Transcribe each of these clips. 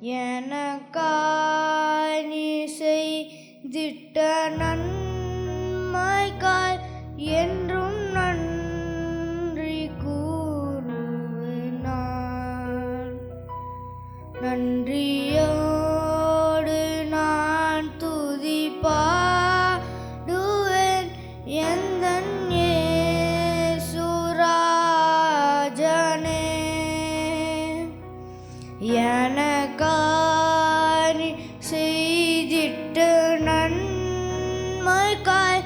எனக்காய் நீ செய்திட்ட நன்மைக்காய் என்றும் நன்றி கூறுவேன் நான். நன்றியோடு நான் துதி பாடுவேன் எந்தன் இயேசு ராஜனே. எனக்காய் நீ செய்திட்ட நன்மைக்காய்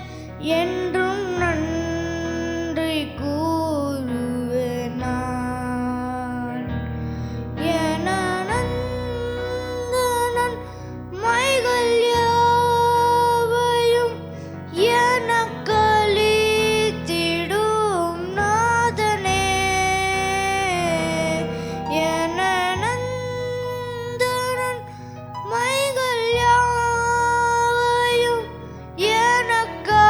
என்றும் நன்றி கூறுவேன் நான். என நந்த நன்மைகள் யாவையும் எனக்களித்திடும் நாதனே. என நந்த நன்மைகள் யாவையும் எனக்களித்திடும்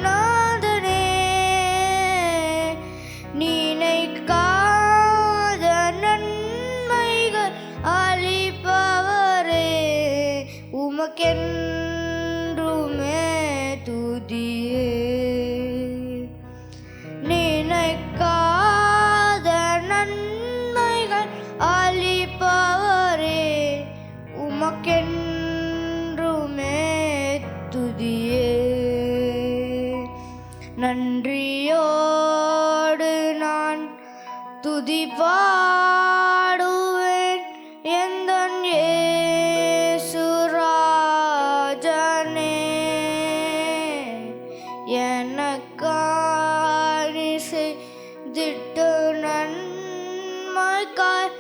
நாதனே. நினைக்காத நன்மைகள் அளிப்பவரே, உமக்கென்றுமே துதியே. நினைக்காத நன்மைகள் அளிப்பவரே, உமக்கென்றுமே துதியே. நன்றியோடு நான் துதி பாடுவேன் எந்தன் இயேசு ராஜனே. எனக்காய் நீ செய்திட்ட நன்மைக்காய்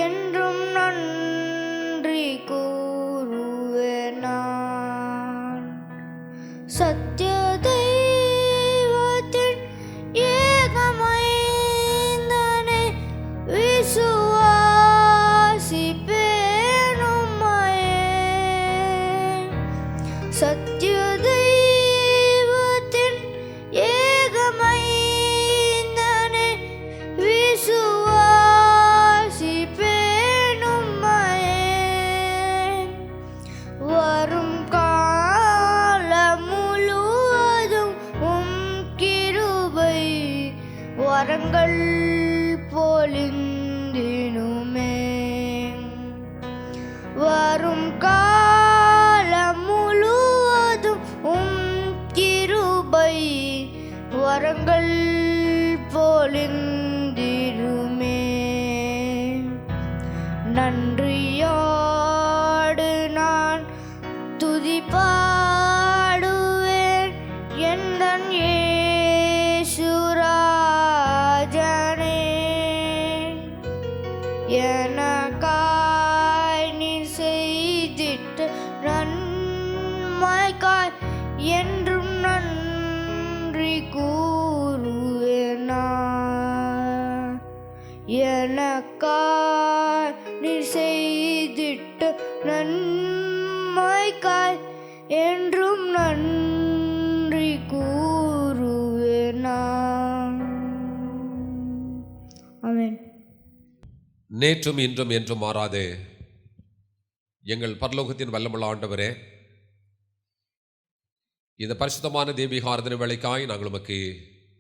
என்றும் நன்றி கூறுவேன் நான். சத்திய தெய்வத்தின் ஏகமைந்தனே, விசுவாசிப்பேன் உம்மையே. சத்திய தெய்வத்தின் ஏகமைந்தனே, விசுவாசிப்பேன் உம்மையே. வரும் காலம் முழுவதும் உம் கிருபை வரங்கள் பொழிந்திடுமே. வரும் காலம் முழுவதும் உம் கிருபை வரங்கள் பொழிந்திடுமே. நன்றியோடு நான் துதி பாடுவேன் எந்தன் இயேசு ராஜனே. எனக்காய் நீ செய்திட்ட நன்மைக்காய் என்றும் நன்றி கூறுவேன் நான். எனக்காய் நீ செய்திட்ட நன்மைக்காய் என்றும் நன்றி கூறுவேன் நான். ஆமென். நேற்றும் இன்றும் என்றும் மாறாதே எங்கள் பரலோகத்தின் வல்லமுள்ள ஆண்டவரே, இந்த பரிசுத்தமான தெய்வீக ஆராதனை வேளைக்காய் நாங்கள் உமக்கு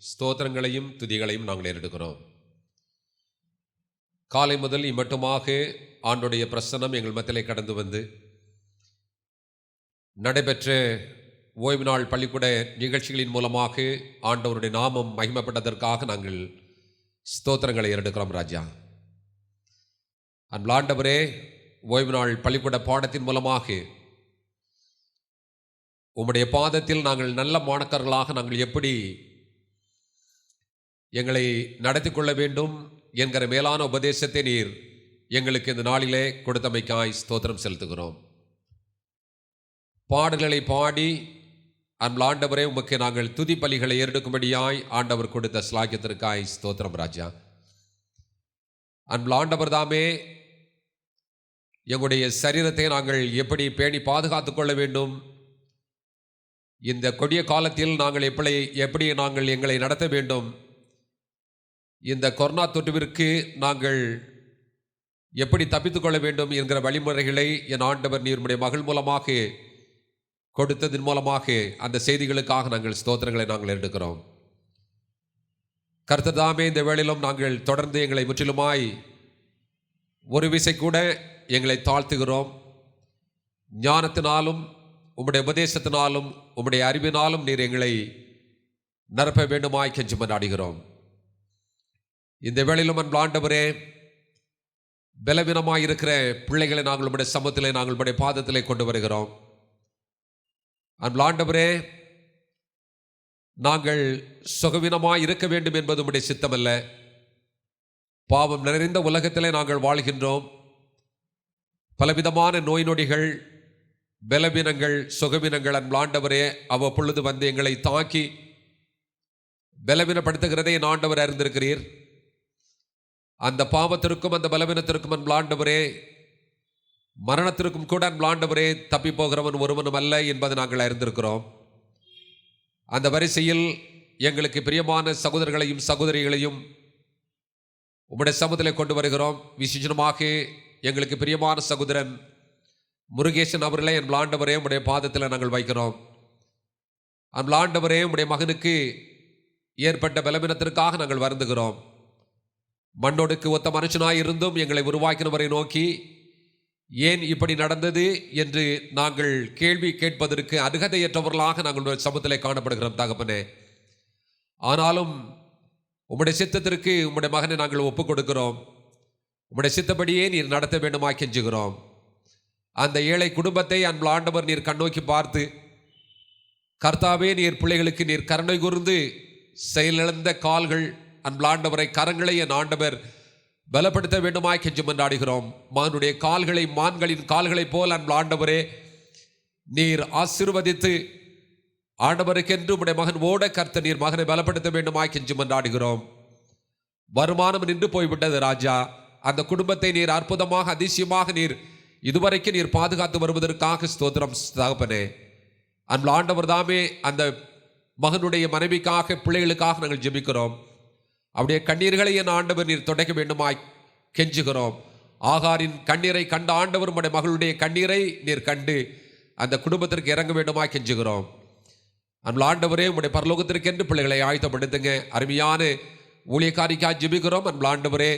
ஸ்தோத்திரங்களையும் துதிகளையும் நாங்கள் ஏறெடுக்கிறோம். காலை முதல் இம்மட்டுமாக ஆண்டுடைய பிரசன்னம் எங்கள் மத்தியிலே கடந்து வந்து நடைபெற்ற ஓய்வு நாள் பள்ளிக்கூட நிகழ்ச்சிகளின் மூலமாக ஆண்டவருடைய நாமம் மகிமைப்பட்டதற்காக நாங்கள் ஸ்தோத்திரங்களை ஏறெடுக்கிறோம் ராஜா. அன்புள்ள ஆண்டவரே, ஓய்வு நாள் பள்ளிக்கூட பாடத்தின் மூலமாக உம்முடைய பாதத்தில் நாங்கள் நல்ல மாணக்கர்களாக நாங்கள் எப்படி எங்களை நடத்தி கொள்ள வேண்டும் என்கிற மேலான உபதேசத்தை நீர் எங்களுக்கு இந்த நாளிலே கொடுத்தமைக்காய் ஸ்தோத்திரம் செலுத்துகிறோம். பாடல்களை பாடி அன்புள்ள ஆண்டவரே, உமக்கு நாங்கள் துதி பலிகளை ஏறெடுக்கும்படியாய் ஆண்டவர் கொடுத்த ஸ்லாக்கியத்திற்காய் ஸ்தோத்திரம் ராஜா. அன்புள்ள ஆண்டவர் தாமே எங்களுடைய சரீரத்தை நாங்கள் எப்படி பேணி பாதுகாத்து கொள்ள வேண்டும், இந்த கொடிய காலத்தில் நாங்கள் எப்படி நாங்கள் எங்களை நடத்த வேண்டும், இந்த கொரோனா தொற்றுவிற்கு நாங்கள் எப்படி தப்பித்துக்கொள்ள வேண்டும் என்கிற வழிமுறைகளை என் ஆண்டவர் நீர் உம்முடைய மகள் மூலமாக கொடுத்ததன் மூலமாக அந்த செய்திகளுக்காக நாங்கள் ஸ்தோத்திரங்களை நாங்கள் எடுக்கிறோம். கர்த்தர் தாமே இந்த வேளையிலும் நாங்கள் தொடர்ந்து எங்களை முற்றிலுமாய் ஒரு விசை கூட எங்களை தாழ்த்துகிறோம். ஞானத்தினாலும் உம்முடைய உபதேசத்தினாலும் உம்முடைய அறிவினாலும் நீர் எங்களை நிரப்ப வேண்டுமாய் கெஞ்சி மன்றாடுகிறோம். இந்த வேளையிலும் அன்பு ஆண்டவரே, பலவீனமாய் இருக்கிற பிள்ளைகளை நாங்கள் உம்முடைய சமூகத்திலே நாங்கள் உம்முடைய பாதத்திலே கொண்டு வருகிறோம். அன்பு ஆண்டவரே, நாங்கள் சுகவீனமாய் இருக்க வேண்டும் என்பது உம்முடைய சித்தமல்ல. பாவம் நிறைந்த உலகத்திலே நாங்கள் வாழ்கின்றோம். பலவிதமான நோய் நொடிகள், பலவீனங்கள், சுகவீனங்கள் அன்பு ஆண்டவரே அவ்வப்பொழுது வந்து எங்களை தாக்கி பலவீனப்படுத்துகிறதை என் ஆண்டவர் அறிந்திருக்கிறீர். அந்த பாவத்திற்கும் அந்த பலவீனத்திற்கும் அன்பு ஆண்டவரே, மரணத்திற்கும் கூட அன்பு ஆண்டவரே தப்பி போகிறவன் ஒருவனும் அல்ல என்பதை நாங்கள் அறிந்திருக்கிறோம். அந்த வரிசையில் எங்களுக்கு பிரியமான சகோதரர்களையும் சகோதரிகளையும் உம்முடைய சமூகத்திலே கொண்டு வருகிறோம். விசேஷமாக எங்களுக்கு பிரியமான சகோதரன் முருகேசன் அவர்களே என் ஆண்டவரே உம்முடைய பாதத்தில் நாங்கள் வைக்கிறோம். அந்த ஆண்டவரே உம்முடைய மகனுக்கு ஏற்பட்ட பலவீனத்திற்காக நாங்கள் வருந்துகிறோம். மண்ணோடுக்கு ஒத்த மனுஷனாய் இருந்தும் எங்களை உருவாக்கினவரை நோக்கி ஏன் இப்படி நடந்தது என்று நாங்கள் கேள்வி கேட்பதற்கு அருகதையற்றவர்களாக நாங்கள் சமூகத்திலே காணப்படுகிறோம் தகப்பனே. ஆனாலும் உம்முடைய சித்தத்திற்கு உம்முடைய மகனை நாங்கள் ஒப்புக் கொடுக்கிறோம். உம்முடைய சித்தப்படியே நீர் நடத்த வேண்டுமாய் கெஞ்சுகிறோம். அந்த ஏழை குடும்பத்தை அன்பு ஆண்டவர் நீர் கண்ணோக்கி பார்த்து, கர்த்தாவே நீர் பிள்ளைகளுக்கு நீர் கருணை கூர்ந்து செயலிழந்த கால்கள் அன்பு ஆண்டவரை கரங்களை என் ஆண்டவர் பலப்படுத்த வேண்டுமாய் கெஞ்சி மன்றாடுகிறோம். மானுடைய கால்களை மான்களின் கால்களைப் போல் அன்பு ஆண்டவரே நீர் ஆசீர்வதித்து ஆண்டவருக்கென்று உம்முடைய மகன் ஓட கர்த்த நீர் மகனை பலப்படுத்த வேண்டுமாய் கெஞ்சி மன்றாடுகிறோம். வருமானம் நின்று போய்விட்டது ராஜா. அந்த குடும்பத்தை நீர் அற்புதமாக அதிசயமாக நீர் இதுவரைக்கும் நீர் பாதுகாத்து வருவதற்காக ஸ்தோத்திரம் தகப்பனே. அன்பு ஆண்டவர் தாமே அந்த மகனுடைய மனைவிக்காக பிள்ளைகளுக்காக நாங்கள் ஜெபிக்கிறோம். அவருடைய கண்ணீர்களை என் ஆண்டவர் நீர் தொடக்க வேண்டுமாய் கெஞ்சுகிறோம். ஆகாரின் கண்ணீரை கண்ட ஆண்டவர் உம்முடைய மகளுடைய கண்ணீரை நீர் கண்டு அந்த குடும்பத்திற்கு இறங்க வேண்டுமாய் கெஞ்சுகிறோம். அன்பு ஆண்டவரே உம்முடைய பரலோகத்திற்கென்று பிள்ளைகளை ஆயத்தப்படுத்துங்க. அருமையான ஊழியக்காரிக்காய் ஜெபிக்கிறோம். அன்பு ஆண்டவரே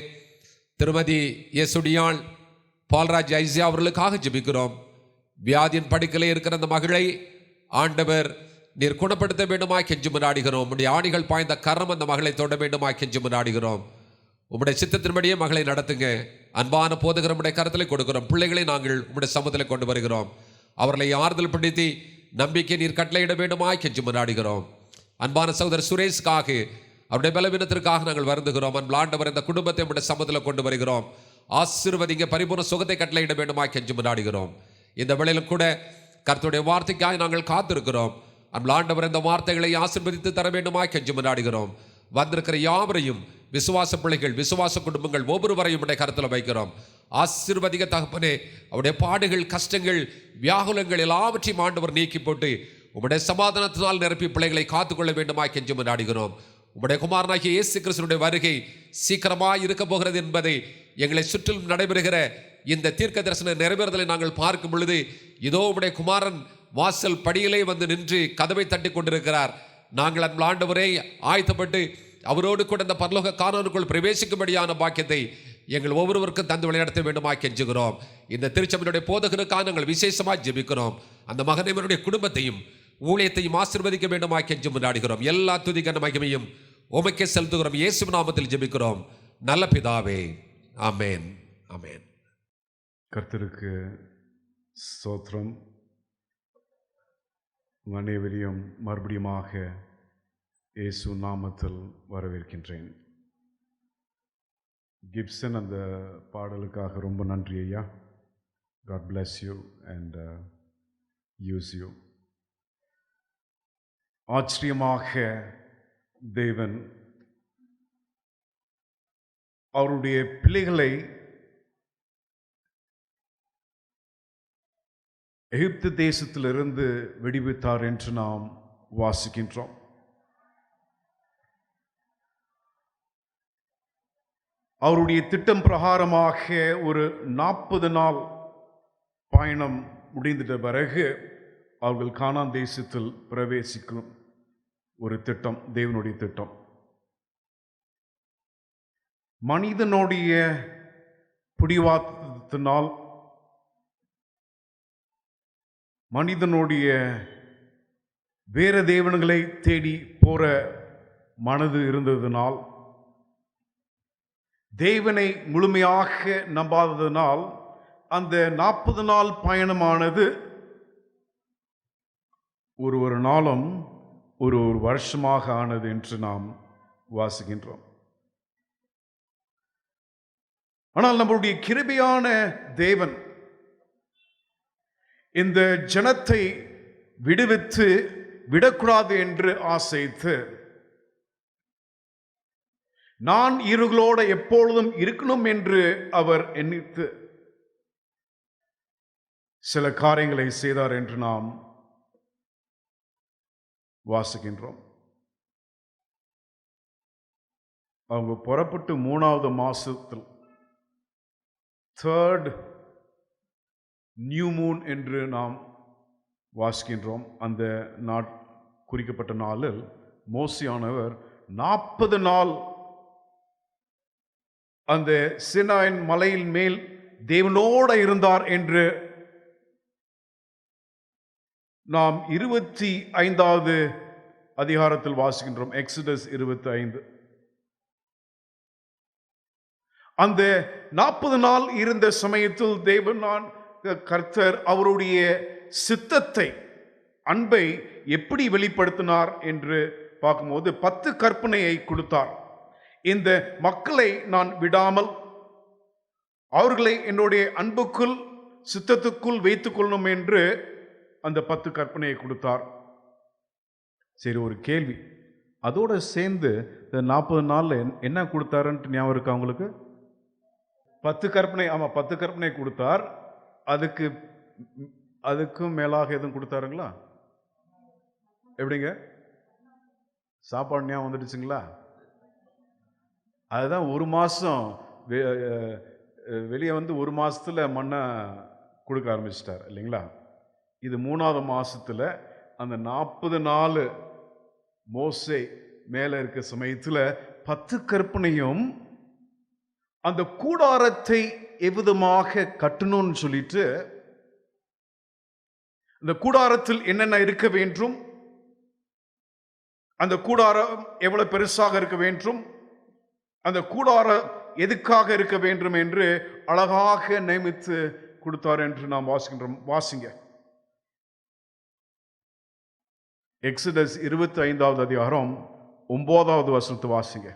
திருமதி இயேசுடியாள் பால்ராஜ் ஐசியா அவர்களுக்காக ஜெபிக்கிறோம். வியாதியின் படுக்கையிலே இருக்கிற அந்த மகளை ஆண்டவர் நீர் குணப்படுத்த வேண்டுமாய் கெஞ்சி மன்றாடுகிறோம். உம்முடைய ஆணிகள் பாய்ந்த கரம் அந்த மகளை தொட வேண்டுமாய் கெஞ்சி மன்றாடுகிறோம். உம்முடைய சித்தத்தின்படியே மகளை நடத்துங்க. அன்பான போதகர் உம்முடைய கரத்திலே கொடுக்கிறோம். பிள்ளைகளை நாங்கள் உம்முடைய சமூகத்தில் கொண்டு வருகிறோம். அவர்களை ஆறுதல் படுத்தி நம்பிக்கை நீர் கட்டளையிட வேண்டுமாய் கெஞ்சி மன்றாடுகிறோம். அன்பான சகோதரர் சுரேஷ்காக அவருடைய பலவீனத்திற்காக நாங்கள் வருந்துகிறோம். அன்பு ஆண்டவர் இந்த குடும்பத்தை உம்முடைய சமூகத்தில் கொண்டு வருகிறோம். ஆசீர்வதிங்க, பரிபூர்ண சுகத்தை கட்டளையிட வேண்டுமாய் கெஞ்சி மன்றாடுகிறோம். இந்த வேளையிலும் கூட கர்த்தருடைய வார்த்தைக்காக நாங்கள் காத்திருக்கிறோம். அன்பு ஆண்டவர் இந்த வார்த்தைகளை ஆசீர்வதித்து தர வேண்டுமாய் கெஞ்சி மன்றாடுகிறோம். வந்திருக்கிற யாவரையும் விசுவாச பிள்ளைகள், விசுவாச குடும்பங்கள் ஒவ்வொருவரையும் உடைய கருத்தில் வைக்கிறோம். ஆசீர்வதிக தகப்பனே, அவருடைய பாடுகள், கஷ்டங்கள், வியாகுலங்கள் எல்லாவற்றையும் ஆண்டவர் நீக்கி போட்டு உம்முடைய சமாதானத்தினால் நிரப்பி பிள்ளைகளை காத்துக்கொள்ள வேண்டுமாய் கெஞ்சி மன்றாடுகிறோம். உம்முடைய குமாரனாகிய இயேசு கிறிஸ்துவினுடைய வருகை சீக்கிரமாய் இருக்க போகிறது என்பதை எங்களை சுற்றிலும் நடைபெறுகிற இந்த தீர்க்க தரிசன நிறைவேறுதலை நாங்கள் பார்க்கும் பொழுது, இதோ உம்முடைய குமாரன் வாசல் படியிலே வந்து நின்று கதவை தட்டி கொண்டிருக்கிறார். நாங்கள் அன்பு ஆண்டவரை ஆயத்தப்பட்டு அவரோடு கூட இந்த பரலோக கானானுக்குள் பிரவேசிக்கும்படியான பாக்கியத்தை எங்கள் ஒவ்வொருவருக்கும் தந்து வழிநடத்த வேண்டுமாய் கெஞ்சுகிறோம். இந்த திருச்சபையினுடைய போதகனுக்காக நாங்கள் விசேஷமாக ஜெபிக்கிறோம். அந்த மகனைவனுடைய குடும்பத்தையும் ஊழியத்தையும் ஆசீர்வதிக்க வேண்டுமாய் கெஞ்சி முன்னாடுகிறோம். எல்லா துதிக்கான மகிமையும் உமக்கே செலுத்துகிறோம். இயேசு நாமத்தில் ஜெபிக்கிறோம் நல்ல பிதாவே, ஆமென், ஆமென். கர்த்தருக்கு ஸ்தோத்திரம். அனைவரையும் மறுபடியுமாக இயேசு நாமத்தில் வரவேற்கின்றேன். கிப்சன் அந்த பாடலுக்காக ரொம்ப நன்றி ஐயா. God bless you and use you. ஆச்சரியமாக தேவன் அவருடைய பிள்ளைகளை எகிப்து தேசத்திலிருந்து விடுவித்தார் என்று நாம் வாசிக்கின்றோம். அவருடைய திட்டம் பிரகாரமாக ஒரு 40 நாள் பயணம் முடிந்துட்ட பிறகு அவர்கள் கானான் தேசத்தில் பிரவேசிக்கும் ஒரு திட்டம், தேவனுடைய திட்டம். மனிதனுடைய பிடிவாதத்தினால், மனிதனுடைய வேற தேவன்களை தேடி போற மனது இருந்ததினால், தேவனை முழுமையாக நம்பாததினால் அந்த 40 நாள் பயணமானது ஒரு நாளும் ஒரு வருஷமாக ஆனது என்று நாம் வாசிக்கின்றோம். ஆனால் நம்முடைய கிருபையான தேவன் இந்த ஜனத்தை விடுவித்து விடக்கூடாது என்று ஆசைத்து, நான் இவர்களோடு எப்பொழுதும் இருக்கணும் என்று அவர் எண்ணித்து சில காரியங்களை செய்தார் என்று நாம் வாசிக்கின்றோம். அவங்க புறப்பட்டு 3வது மாசத்தில், 3rd நியூ மூன் என்று நாம் வாசிக்கின்றோம். அந்த குறிக்கப்பட்ட நாளில் மோசேயானவர் 40 நாள் அந்த சீனாயின் மலையின் மேல் தேவனோடு இருந்தார் என்று நாம் 25வது அதிகாரத்தில் வாசிக்கின்றோம். எக்ஸோடஸ் 25. அந்த 40 நாள் இருந்த சமயத்தில் தேவனான் கர்த்தர் அவருடைய சித்தத்தை, அன்பை எப்படி வெளிப்படுத்தினார் என்று பார்க்கும்போது 10 கற்பனையை கொடுத்தார். இந்த மக்களை நான் விடாமல் அவர்களை என்னுடைய அன்புக்குள், சித்தத்துக்குள் வைத்துக் கொள்ளணும் என்று அந்த 10 கற்பனையை கொடுத்தார். சரி, ஒரு கேள்வி, அதோட சேர்ந்து இந்த 40 நாள்ல என்ன கொடுத்தாருன்ட்டு ஞாபகம் இருக்கா அவங்களுக்கு? 10 கற்பனை. ஆமா, 10 கற்பனை கொடுத்தார். அதுக்கும் மேலாக எதுவும் கொடுத்தாருங்களா? எப்படிங்க? சாப்பாடு ஞாபகம் வந்துடுச்சுங்களா? அதுதான் 1 மாசம் வெளியே வந்து 1 மாசத்துல மண்ணை கொடுக்க ஆரம்பிச்சிட்டார் இல்லைங்களா? இது 3வது மாசத்துல அந்த 40 நாள் மோசே மேல இருக்க சமயத்துல 10 கற்பனையும் அந்த கூடாரத்தை எவ்விதமாக கட்டணும்னு சொல்லிட்டு, அந்த கூடாரத்தில் என்னென்ன இருக்க வேண்டும், அந்த கூடாரம் எவ்வளவு பெருசாக இருக்க வேண்டும், அந்த கூடாரம் எதுக்காக இருக்க வேண்டும் என்று அழகாக நியமித்து கொடுத்தார் என்று நாம் வாசிக்கின்றோம். வாசிங்க, எக்ஸோடஸ் 25வது அதிகாரம் 9வது வசனத்தை வாசிங்க.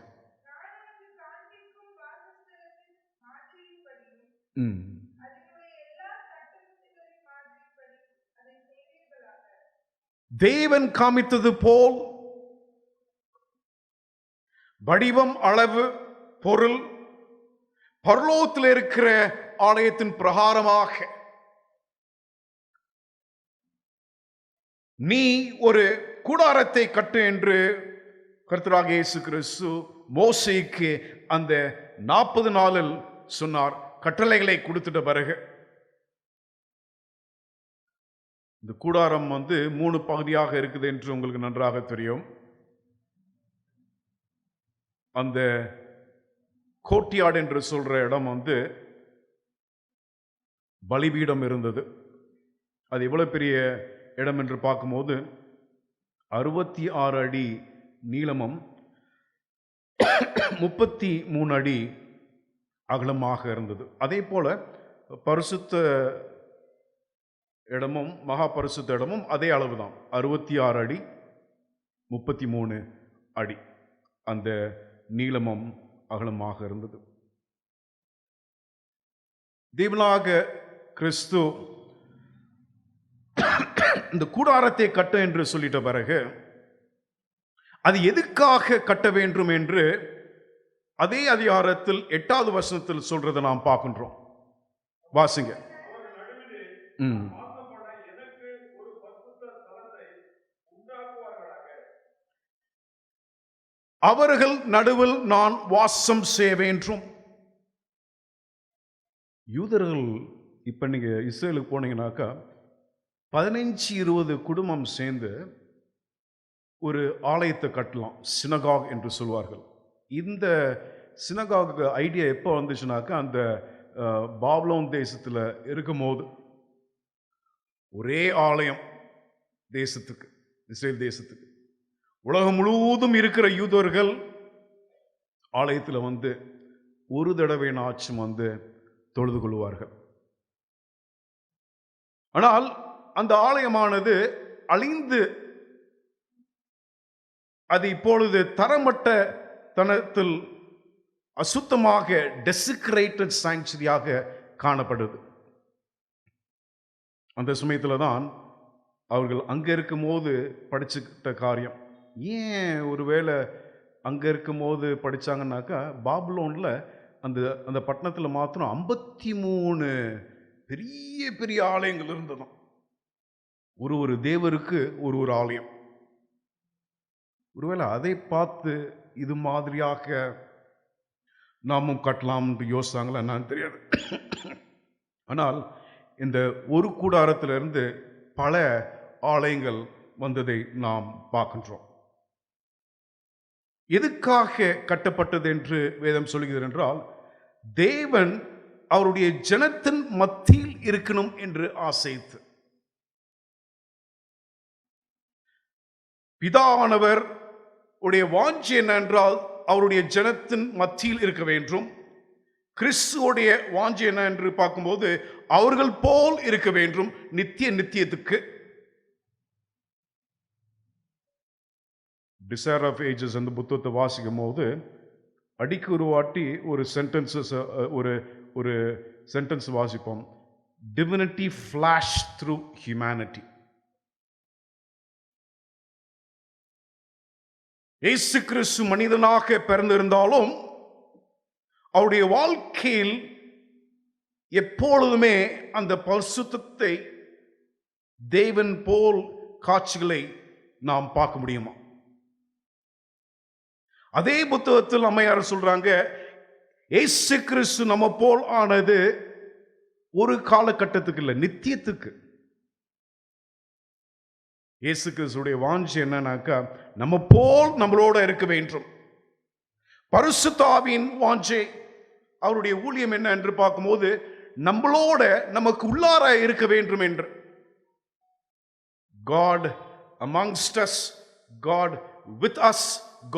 தேவன் காமித்தது போல் வடிவம், அளவு, பொருள் பரலோகத்தில் இருக்கிற ஆலயத்தின் பிரகாரமாக நீ ஒரு கூடாரத்தை கட்டு என்று கர்த்தராகிய இயேசு கிறிஸ்து மோசேக்கு அந்த 40 நாளில் சொன்னார். கட்டளைகளை கொடுத்துட்ட பிறகு இந்த கூடாரம் 3 பகுதியாக இருக்குது என்று உங்களுக்கு நன்றாக தெரியும். அந்த கோட்டியாடு என்று சொல்ற இடம் பலிபீடம் இருந்தது. அது எவ்வளவு பெரிய இடம் என்று பார்க்கும்போது 66 அடி நீளமும் 33 அடி அகலமாக இருந்தது. அதே போல பரிசுத்த இடமும் மகா பரிசுத்த இடமும் அதே அளவுதான், 66 அடி 33 அடி அந்த நீளமும் அகலமாக இருந்தது. தேவனாக கிறிஸ்து இந்த கூடாரத்தை கட்ட என்று சொல்லிட்ட பிறகு அது எதுக்காக கட்ட வேண்டும் என்று அதே அதிகாரத்தில் 8வது வசனத்தில் சொல்றதை நாம் பார்க்கின்றோம். வாசிங்க. அவர்கள் நடுவில் நான் வாசம் செய்ய வேண்டும். யூதர்கள் இப்போ நீங்கள் இஸ்ரேலுக்கு போனீங்கன்னாக்கா 15-20 குடும்பம் சேர்ந்து ஒரு ஆலயத்தை கட்டலாம், சினகாக் என்று சொல்வார்கள். இந்த சினகாக் ஐடியா எப்போ வந்துச்சுனாக்கா, அந்த பாபிலோன் தேசத்தில் இருக்கும்போது ஒரே ஆலயம் தேசத்துக்கு, இஸ்ரேல் தேசத்துக்கு, உலகம் முழுவதும் இருக்கிற யூதர்கள் ஆலயத்தில் வந்து ஒரு தடவை நாச்சும் வந்து தொழுது கொள்வார்கள். ஆனால் அந்த ஆலயமானது அழிந்து அது இப்பொழுது தரமட்ட தனத்தில் அசுத்தமாக டெசிக்ரேட்டட் சாங்சுரியாக காணப்படுது. அந்த சமயத்தில் தான் அவர்கள் அங்கே இருக்கும்போது படிச்சுக்கிட்ட காரியம், ஏன் ஒருவேளை அங்கே இருக்கும்போது படித்தாங்கன்னாக்கா, பாபிலோனில் அந்த அந்த பட்டணத்தில் மாத்திரம் 53 பெரிய பெரிய ஆலயங்கள் இருந்ததும், ஒரு தேவருக்கு ஒரு ஆலயம். ஒருவேளை அதை பார்த்து இது மாதிரியாக நாமும் கட்டலாம்னு யோசித்தாங்களா என்னன்னு தெரியாது. ஆனால் இந்த ஒரு கூடாரத்திலிருந்து பல ஆலயங்கள் வந்ததை நாம் பார்க்கின்றோம். எதுக்காக கட்டப்பட்டது என்று வேதம் சொல்கிறது என்றால், தேவன் அவருடைய ஜனத்தின் மத்தியில் இருக்கணும் என்று ஆசைத்து, பிதாவானவர் உடைய வாஞ்சை என்னென்றால் அவருடைய ஜனத்தின் மத்தியில் இருக்க வேண்டும். கிறிஸ்துவோடைய வாஞ்சை என்ன என்று பார்க்கும்போது அவர்கள் போல் இருக்க வேண்டும் நித்தியத்துக்கு. டிசைர் ஆஃப் ஏஜஸ் அந்த புத்தகத்தை வாசிக்கும் போது அடிக்கு ஒரு வாட்டி ஒரு சென்டென்ஸ் வாசிப்போம், டிவினிட்டி ஃபிளாஷ் த்ரூ ஹியூமனிட்டி. இயேசு கிறிஸ்து மனிதனாக பிறந்திருந்தாலும் அவருடைய வாழ்க்கையில் எப்பொழுதுமே அந்த பரிசுத்தத்தை, தேவன் போல் காட்சிகளை நாம் பார்க்க முடியுமா? அதே புத்தகத்தில் அம்மையார் சொல்றாங்க, இயேசு கிறிஸ்து நம்ம போல் ஆனது ஒரு காலகட்டத்துக்கு இல்லை, நித்தியத்துக்கு. இயேசு கிறிஸ்துடைய வாஞ்சை என்னன்னாக்கா, நம்ம போல் நம்மளோட இருக்க வேண்டும். பரிசுத்த ஆவியின் வாஞ்சை, அவருடைய ஊழியம் என்ன என்று பார்க்கும்போது நம்மளோட நமக்கு உள்ளார இருக்க வேண்டும் என்று. God amongst us, God with us,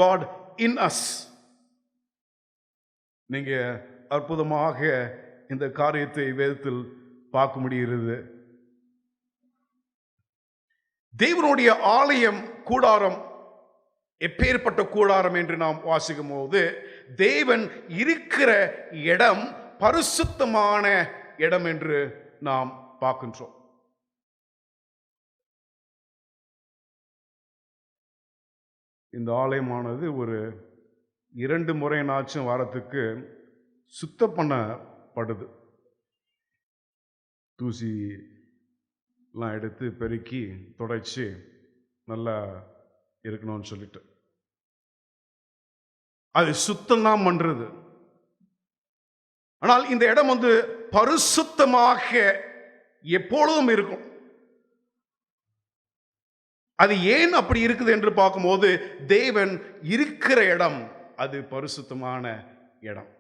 God in us. நீங்க அற்புதமாக இந்த காரியத்தை வேதத்தில் பார்க்க முடிகிறது. தேவனுடைய ஆலயம், கூடாரம் எப்பேற்பட்ட கூடாரம் என்று நாம் வாசிக்கும் போது, தேவன் இருக்கிற இடம் பரிசுத்தமான இடம் என்று நாம் பார்க்கின்றோம். இந்த ஆலயமானது ஒரு 2 முறைனாச்சும் வாரத்துக்கு சுத்தம் பண்ணப்படுது. தூசி எல்லாம் எடுத்து பெருக்கி துடைச்சி நல்லா இருக்கணும்னு சொல்லிட்டு அது சுத்தம் தான் பண்றது. ஆனால் இந்த இடம் வந்து பரிசுத்தமாக எப்பொழுதும் இருக்கும். அது ஏன் அப்படி இருக்குது என்று பார்க்கும்போது, தேவன் இருக்கிற இடம் அது பரிசுத்தமான இடம்.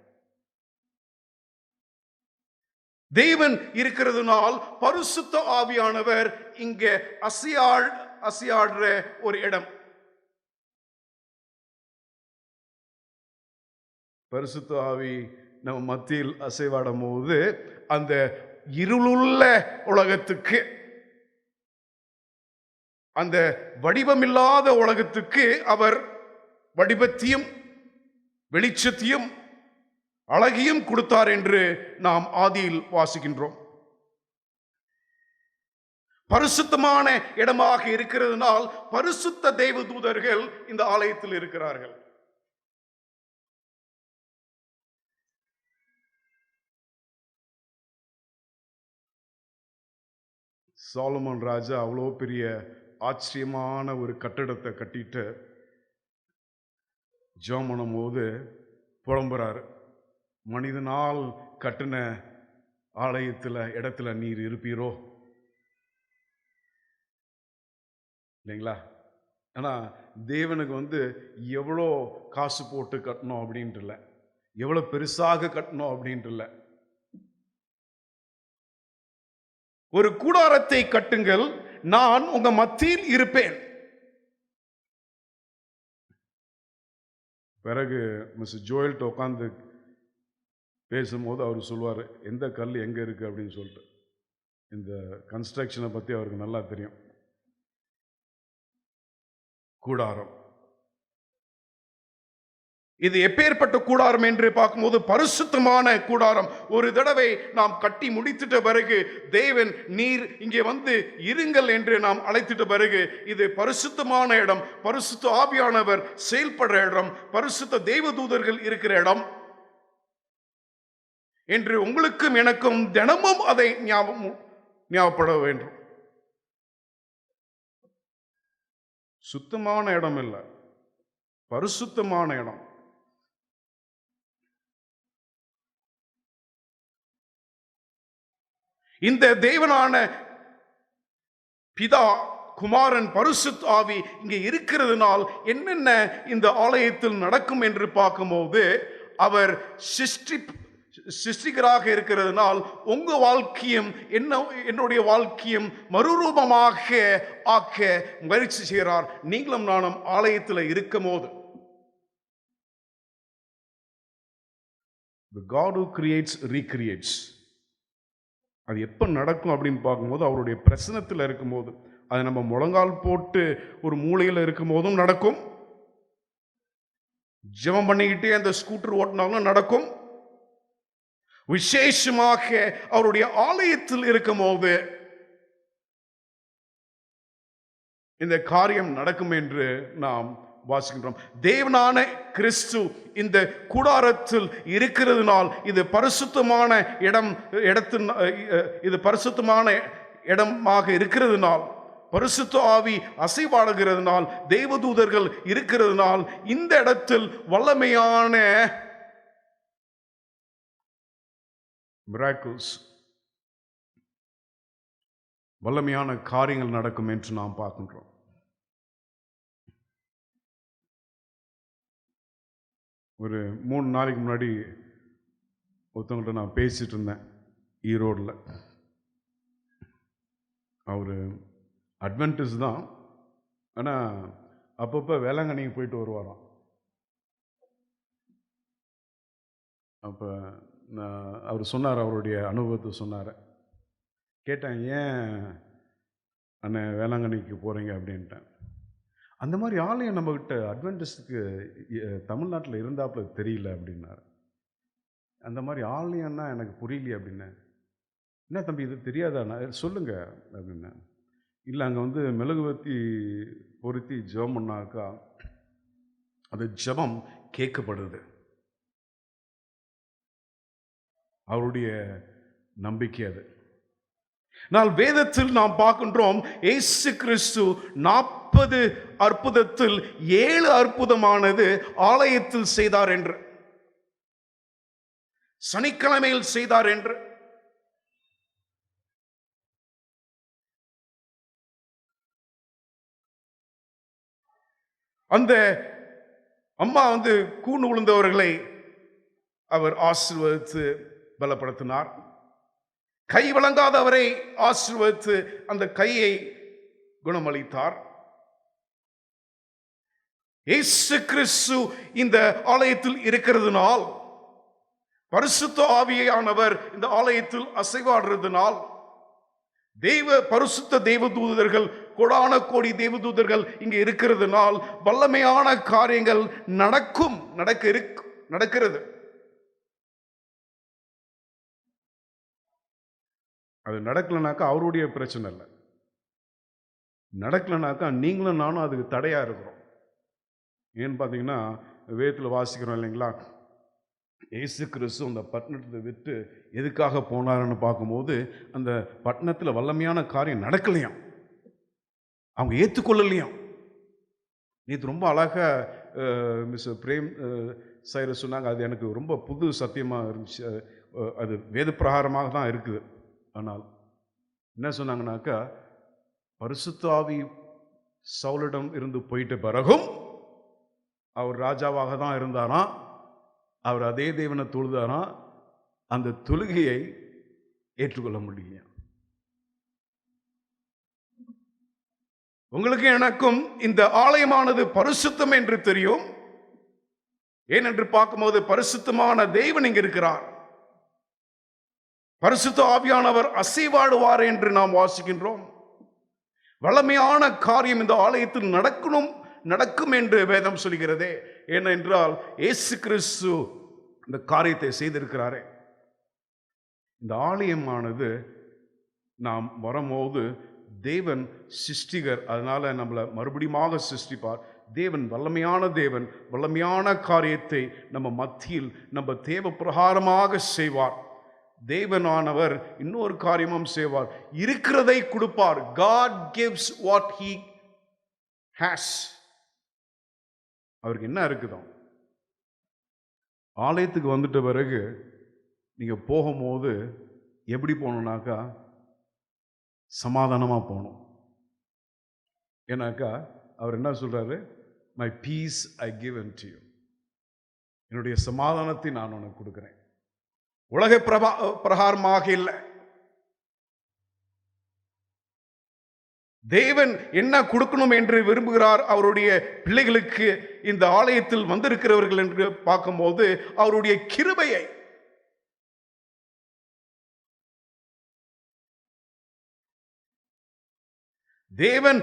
தேவன் இருக்கிறதுனால் பரிசுத்த ஆவியானவர் இங்கே அசையாடுற ஒரு இடம். பரிசுத்த ஆவி நம்ம மத்தியில் அசைவாடும் போது அந்த இருளுள்ள உலகத்துக்கு, அந்த வடிவமில்லாத உலகத்துக்கு அவர் வடிவத்தையும் வெளிச்சத்தையும் அழகியும் கொடுத்தார் என்று நாம் ஆதியில் வாசிக்கின்றோம். பரிசுத்தமான இடமாக இருக்கிறதுனால் பரிசுத்த தேவ தூதர்கள் இந்த ஆலயத்தில் இருக்கிறார்கள். சாலமோன் ராஜா அவ்வளோ பெரிய ஆச்சரியமான ஒரு கட்டடத்தை கட்டிட்டு ஜெபம் பண்ணும்போது புலம்புறாரு, மனிதனால் கட்டின ஆலயத்தில் இடத்துல நீர் இருப்பீரோ இல்லைங்களா? ஆனால் தேவனுக்கு எவ்வளோ காசு போட்டு கட்டணும் அப்படின்ட்டு இல்லை, எவ்வளோ பெருசாக கட்டணும் அப்படின்ட்டு இல்லை. ஒரு கூடாரத்தை கட்டுங்கள், நான் உங்க மத்தியில் இருப்பேன். பிறகு மிஸ்டர் ஜோயல்ட்ட உட்காந்து பேசும்போது அவர் சொல்லுவார், எந்த கல் எங்கே இருக்குது அப்படின்னு சொல்லிட்டு. இந்த கன்ஸ்ட்ரக்ஷனை பற்றி அவருக்கு நல்லா தெரியும். கூடாரம் இது எப்பேற்பட்ட கூடாரம் என்று பார்க்கும்போது பரிசுத்தமான கூடாரம். ஒரு தடவை நாம் கட்டி முடித்துட்ட பிறகு தேவன் நீர் இங்கே இருங்கள் என்று நாம் அழைத்துட்ட பிறகு இது பரிசுத்தமான இடம், பரிசுத்த ஆவியானவர் செயல்படுற இடம், பரிசுத்த தேவதூதர்கள் இருக்கிற இடம் என்று உங்களுக்கும் எனக்கும் தினமும் அதை ஞாபகப்பட வேண்டும். சுத்தமான இடம் இல்லை, பரிசுத்தமான இடம். இந்த தேவனான பிதா, குமாரன், பரிசுத்த ஆவி இங்கே இருக்கிறதுனால் என்னென்ன இந்த ஆலயத்தில் நடக்கும் என்று பார்க்கும்போது, அவர் சிருஷ்டிகராக இருக்கிறதுனால் உங்க வாழ்க்கையும் என்னுடைய வாழ்க்கையும் மறுரூபமாக ஆக்க முயற்சி செய்கிறார். நீங்களும் நானும் ஆலயத்தில் இருக்கும் போது, the God who creates recreates. அது எப்போ நடக்கும் அப்படின்னு பார்க்கும்போது, அவருடைய பிரசனத்தில் இருக்கும்போது, அது நம்ம முழங்கால் போட்டு ஒரு மூலையில் இருக்கும் போதும் நடக்கும், ஜெபம் பண்ணிக்கிட்டே அந்த ஸ்கூட்டர் ஓட்டினாலும் நடக்கும், விசேஷமாக அவருடைய ஆலயத்தில் இருக்கும்போது இந்த காரியம் நடக்கும் என்று நாம் வாசிக்கின்றோம். தேவனான கிறிஸ்து இந்த கூடாரத்தில் இருக்கிறதுனால் இது பரிசுத்தமான இது பரிசுத்தமான இடமாக இருக்கிறதுனால், பரிசுத்த ஆவி அசைவாடுகிறதுனால், தேவதூதர்கள் இருக்கிறதுனால் இந்த இடத்தில் வல்லமையான miracles, வல்லமையான காரியங்கள் நடக்கும் என்று நாம் பார்க்கின்றோம். ஒரு 3 நாளைக்கு முன்னாடி ஒருத்தவங்கள்ட்ட நான் பேசிட்டு இருந்தேன் ஈரோடில். அவர் அட்வென்டிஸ்ட் தான், ஆனால் அப்பப்போ வேளாங்கண்ணிக்கு போயிட்டு வருவாராம். அப்போ அவர் சொன்னார், அவருடைய அனுபவத்தை சொன்னார். கேட்டேன், ஏன் அண்ணன் வேளாங்கண்ணிக்கு போகிறீங்க அப்படின்ட்டேன். அந்த மாதிரி ஆலயம் நம்மக்கிட்ட அட்வென்டிஸ்டுக்கு தமிழ்நாட்டில் இருந்தாப்புல தெரியல அப்படின்னார். அந்த மாதிரி ஆலயம்னா எனக்கு புரியலையே அப்படின்னேன். என்ன தம்பி இது தெரியாதாண்ணா, சொல்லுங்க அப்படின்னேன். இல்லை, அங்கே மெழுகுவர்த்தி பொருத்தி ஜெபம் பண்ணாக்கா அது ஜெபம் கேட்கப்படுது. அவருடைய நம்பிக்கை அது. ஆனால் வேதத்தில் நாம் பார்க்கின்றோம், இயேசு கிறிஸ்து 40 அற்புதத்தில் 7 அற்புதமானது ஆலயத்தில் செய்தார் என்று, சனிக்கிழமையில் செய்தார் என்று. அந்த அம்மா கூண்டு விழுந்தவர்களை அவர் ஆசீர்வதித்து பலப்படுத்தினார். கை வழங்காதவரை ஆசீர்வதித்து அந்த கையை குணமளித்தார். இயேசு கிறிஸ்து இந்த ஆலயத்தில் இருக்கிறதுனால், பரிசுத்த ஆவியானவர் இந்த ஆலயத்தில் அசைவாடுறதுனால், பரிசுத்த தேவதூதர்கள், கோடான கோடி தேவதூதர்கள் இங்கே இருக்கிறதுனால் வல்லமையான காரியங்கள் நடக்கிறது. அது நடக்கலனாக்கா அவருடைய பிரச்சனை இல்லை, நடக்கலனாக்கா நீங்களும் நானும் அதுக்கு தடையா இருக்கிறோம். ஏன்னு பார்த்தீங்கன்னா, வேதத்தில் வாசிக்கிறோம் இல்லைங்களா, இயேசு கிறிஸ்து அந்த பட்டணத்தை விட்டு எதுக்காக போனாருன்னு பார்க்கும்போது, அந்த பட்டணத்தில் வல்லமையான காரியம் நடக்கலையாம், அவங்க ஏற்றுக்கொள்ளலையாம். இது ரொம்ப அழகாக மிஸ் பிரேம் சைரஸ் சொன்னாங்க. அது எனக்கு ரொம்ப புது சத்தியமாக இருந்துச்சு. அது வேத பிரகாரமாக தான் இருக்குது. ஆனால் என்ன சொன்னாங்கன்னாக்கா, பரிசுத்த ஆவி சவுலிடம் இருந்து போயிட்ட பிறகும் அவர் ராஜாவாக தான் இருந்தாராம். அவர் அதே தேவனை தொழுதாராம். அந்த தொழுகையை ஏற்றுக்கொள்ள முடியல. உங்களுக்கு எனக்கும் இந்த ஆலயமானது பரிசுத்தம் என்று தெரியும். ஏனென்று பார்க்கும்போது பரிசுத்தமான தேவன் இங்க இருக்கிறார். பரிசுத்த ஆவியானவர் அசைவாடுவார் என்று நாம் வாசிக்கின்றோம். வல்லமையான காரியம் இந்த ஆலயத்தில் நடக்கும் என்று வேதம் சொல்கிறதே. ஏனென்றால் இயேசு கிறிஸ்து இந்த காரியத்தை செய்திருக்கிறாரே. இந்த ஆலயமானது நாம் வரும்போது தேவன் சிருஷ்டிகர், அதனால நம்மளை மறுபடியும் சிருஷ்டிப்பார். தேவன் வல்லமையான தேவன், வல்லமையான காரியத்தை நம்ம மத்தியில் நம்ம தேவ பிரகாரமாக செய்வார். தேவனானவர் இன்னொரு காரியமும் செய்வார், இருக்கிறதை கொடுப்பார். God gives what he has. அவருக்கு என்ன இருக்குதோ. ஆலயத்துக்கு வந்துட்ட பிறகு நீங்க போகும்போது எப்படி போகணும்னாக்கா சமாதானமா போகணும். ஏன்னாக்கா அவர் என்ன சொல்றாரு, my peace I give unto you. என்னுடைய சமாதானத்தை நான் உனக்கு கொடுக்கிறேன். உலக பிரகாரமாக இல்லை. தேவன் என்ன கொடுக்கணும் என்று விரும்புகிறார் அவருடைய பிள்ளைகளுக்கு, இந்த ஆலயத்தில் வந்திருக்கிறவர்கள் என்று பார்க்கும்போது அவருடைய கிருபையை. தேவன்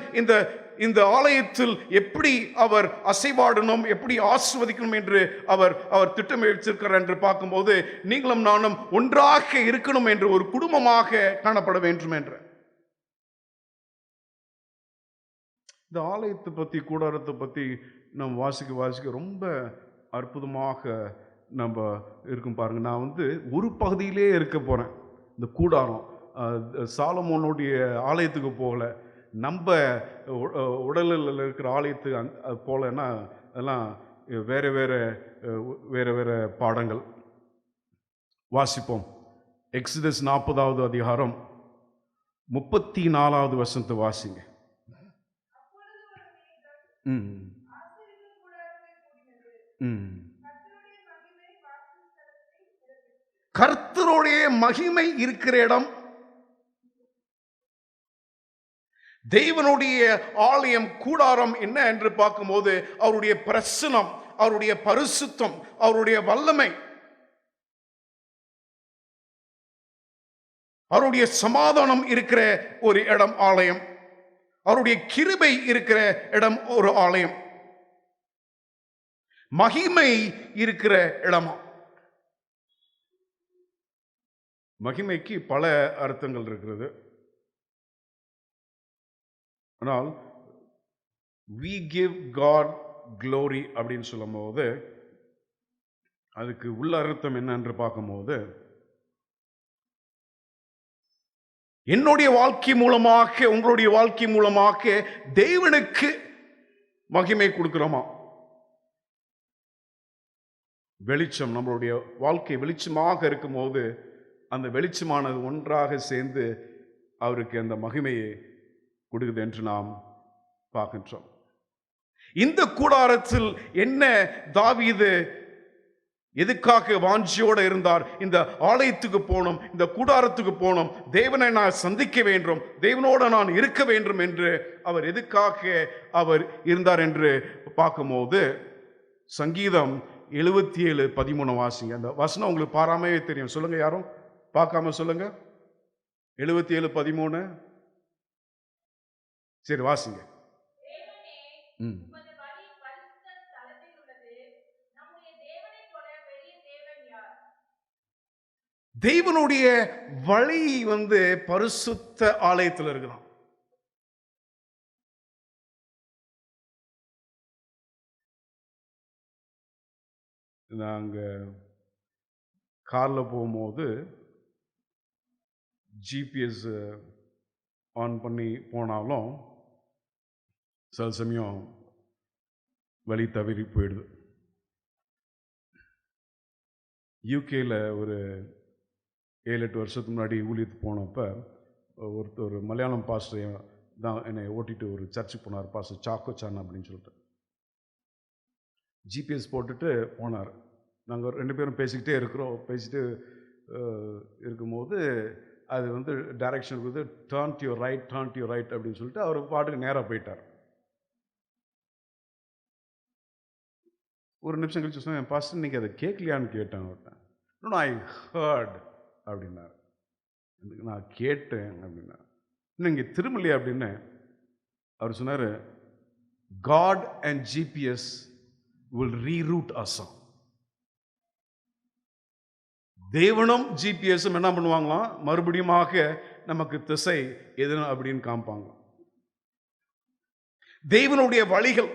இந்த ஆலயத்தில் எப்படி அவர் அசைவாடணும், எப்படி ஆசிர்வதிக்கணும் என்று அவர் திட்டம் வச்சிருக்கிறார் என்று பார்க்கும்போது நீங்களும் நானும் ஒன்றாக இருக்கணும் என்று, ஒரு குடும்பமாக காணப்பட வேண்டும் என்று. இந்த ஆலயத்தை பற்றி, கூடாரத்தை பற்றி நம்ம வாசிக்க ரொம்ப அற்புதமாக நம்ம இருக்கும் பாருங்க. நான் ஒரு பகுதியிலே இருக்க போகிறேன். இந்த கூடாரம் சாலமோனுடைய ஆலயத்துக்கு போகல, நம்ம உடலில் இருக்கிற ஆலயத்துக்கு போகலன்னா அதெல்லாம் வேறு வேறு பாடங்கள். வாசிப்போம். எக்ஸோடஸ் 40வது அதிகாரம் 34வது வசனத்தை வாசிங்க. கர்த்தருடைய மகிமை இருக்கிற இடம், தேவனுடைய ஆலயம், கூடாரம் என்ன என்று பார்க்கும்போது அவருடைய பிரசன்னம், அவருடைய பரிசுத்தம், அவருடைய வல்லமை, அவருடைய சமாதானம் இருக்கிற ஒரு இடம் ஆலயம். அவருடைய கிருபை இருக்கிற இடம் ஒரு ஆலயம். மகிமை இருக்கிற இடமா. மகிமைக்கு பல அர்த்தங்கள் இருக்கிறது. ஆனால் we give God glory அப்படின்னு சொல்லும் போது அதுக்கு உள்ள அர்த்தம் என்ன என்று பார்க்கும்போது, என்னுடைய வாழ்க்கை மூலமாக, உங்களுடைய வாழ்க்கை மூலமாக தேவனுக்கு மகிமை கொடுக்கிறோமா. வெளிச்சம், நம்மளுடைய வாழ்க்கை வெளிச்சமாக இருக்கும்போது அந்த வெளிச்சமானது ஒன்றாக சேர்ந்து அவருக்கு அந்த மகிமையை கொடுக்குது என்று நாம் பார்க்கின்றோம். இந்த கூடாரத்தில் என்ன தாவீது எதுக்காக வாஞ்சியோடு இருந்தார்? இந்த ஆலயத்துக்கு போகணும், இந்த கூடாரத்துக்கு போகணும், தேவனை நான் சந்திக்க வேண்டும், தேவனோடு நான் இருக்க வேண்டும் என்று அவர் எதுக்காக அவர் இருந்தார் என்று பார்க்கும்போது சங்கீதம் 77:13 வாசிங்க. அந்த வசனம் உங்களுக்கு பாராமையே தெரியும். சொல்லுங்க, யாரும் பார்க்காம சொல்லுங்க. 77:13. சரி, வாசிங்க. தேவனுடைய வழி பரிசுத்த ஆலயத்தில் இருக்கலாம். நாங்க காரில் போகும்போது ஜிபிஎஸ் ஆன் பண்ணி போனாலும் சில சமயம் வழி தவறி போயிடுது. யூகேல ஒரு 7-8 வருஷத்துக்கு முன்னாடி ஊழியத்துக்கு போனப்போ ஒரு மலையாளம் பாஸ்டர் தான் என்னை ஓட்டிட்டு ஒரு சர்ச்சுக்கு போனார், பாஸ்டர் சாக்கோ சான் அப்படின்னு சொல்லிட்டு. ஜிபிஎஸ் போட்டுட்டு போனார். நாங்கள் 2 பேரும் பேசிக்கிட்டே பேசிட்டு இருக்கும்போது அது வந்து டைரக்ஷன் இருக்குது, டர்ன் டு யுவர் ரைட் அப்படின்னு சொல்லிட்டு அவர் பாட்டுக்கு நேராக போயிட்டார். ஒரு நிமிஷம் கழிச்சு சொன்னேன், பாஸ்டர் நீங்கள் அதை கேட்கலையான்னு கேட்டேன் அவர்கிட்ட. ஐ ஹர்ட் அப்படின்னார். நான் கேட்டேன் அப்படின்னா, இன்னும் இங்கே திரும்பலையா அப்படின்னு அவர் சொன்னார், God and GPS will reroute us. தேவனும் ஜிபிஎஸும் என்ன பண்ணுவாங்களாம், மறுபடியுமாக நமக்கு திசை எது அப்படின்னு காமிப்பாங்க. தேவனுடைய வழிகள்.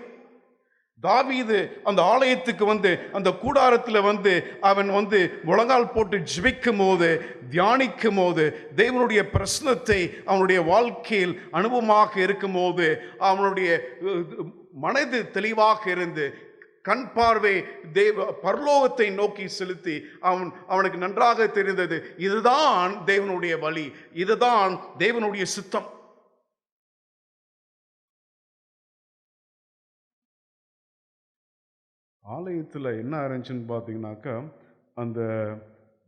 தாவீது அந்த ஆலயத்துக்கு வந்து அந்த கூடாரத்தில் வந்து அவன் வந்து முழங்கால் போட்டு ஜெபிக்கும் போது, தியானிக்கும் போது, தேவனுடைய பிரசன்னத்தை அவனுடைய வாழ்க்கையில் அனுபவமாக இருக்கும் போது அவனுடைய மனது தெளிவாக இருந்து கண் பார்வை பரலோகத்தை நோக்கி செலுத்தி அவனுக்கு நன்றாக தெரிந்தது, இதுதான் தேவனுடைய வழி, இதுதான் தேவனுடைய சித்தம். ஆலயத்தில் என்ன ஆரம்பிச்சுன்னு பார்த்தீங்கன்னாக்கா, அந்த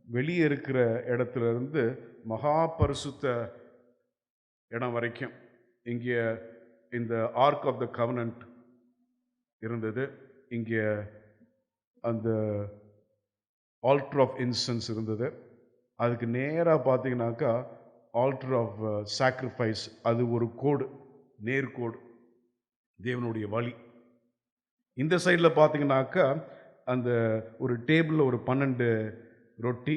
வெளியே இருக்கிற இடத்துல இருந்து மகா பரிசுத்த இடம் வரைக்கும் இங்கே இந்த ஆர்க் ஆஃப் த கவனன்ட் இருந்தது. இங்கே அந்த ஆல்டர் ஆஃப் இன்சென்ஸ் இருந்தது. அதுக்கு நேராக பார்த்தீங்கன்னாக்கா ஆல்டர் ஆஃப் சாக்ரிஃபைஸ், அது ஒரு கோடு, நேர்கோடு, தேவனுடைய வழி. இந்த சைடில் பார்த்தீங்கன்னாக்கா அந்த ஒரு டேபிளில் ஒரு 12 ரொட்டி,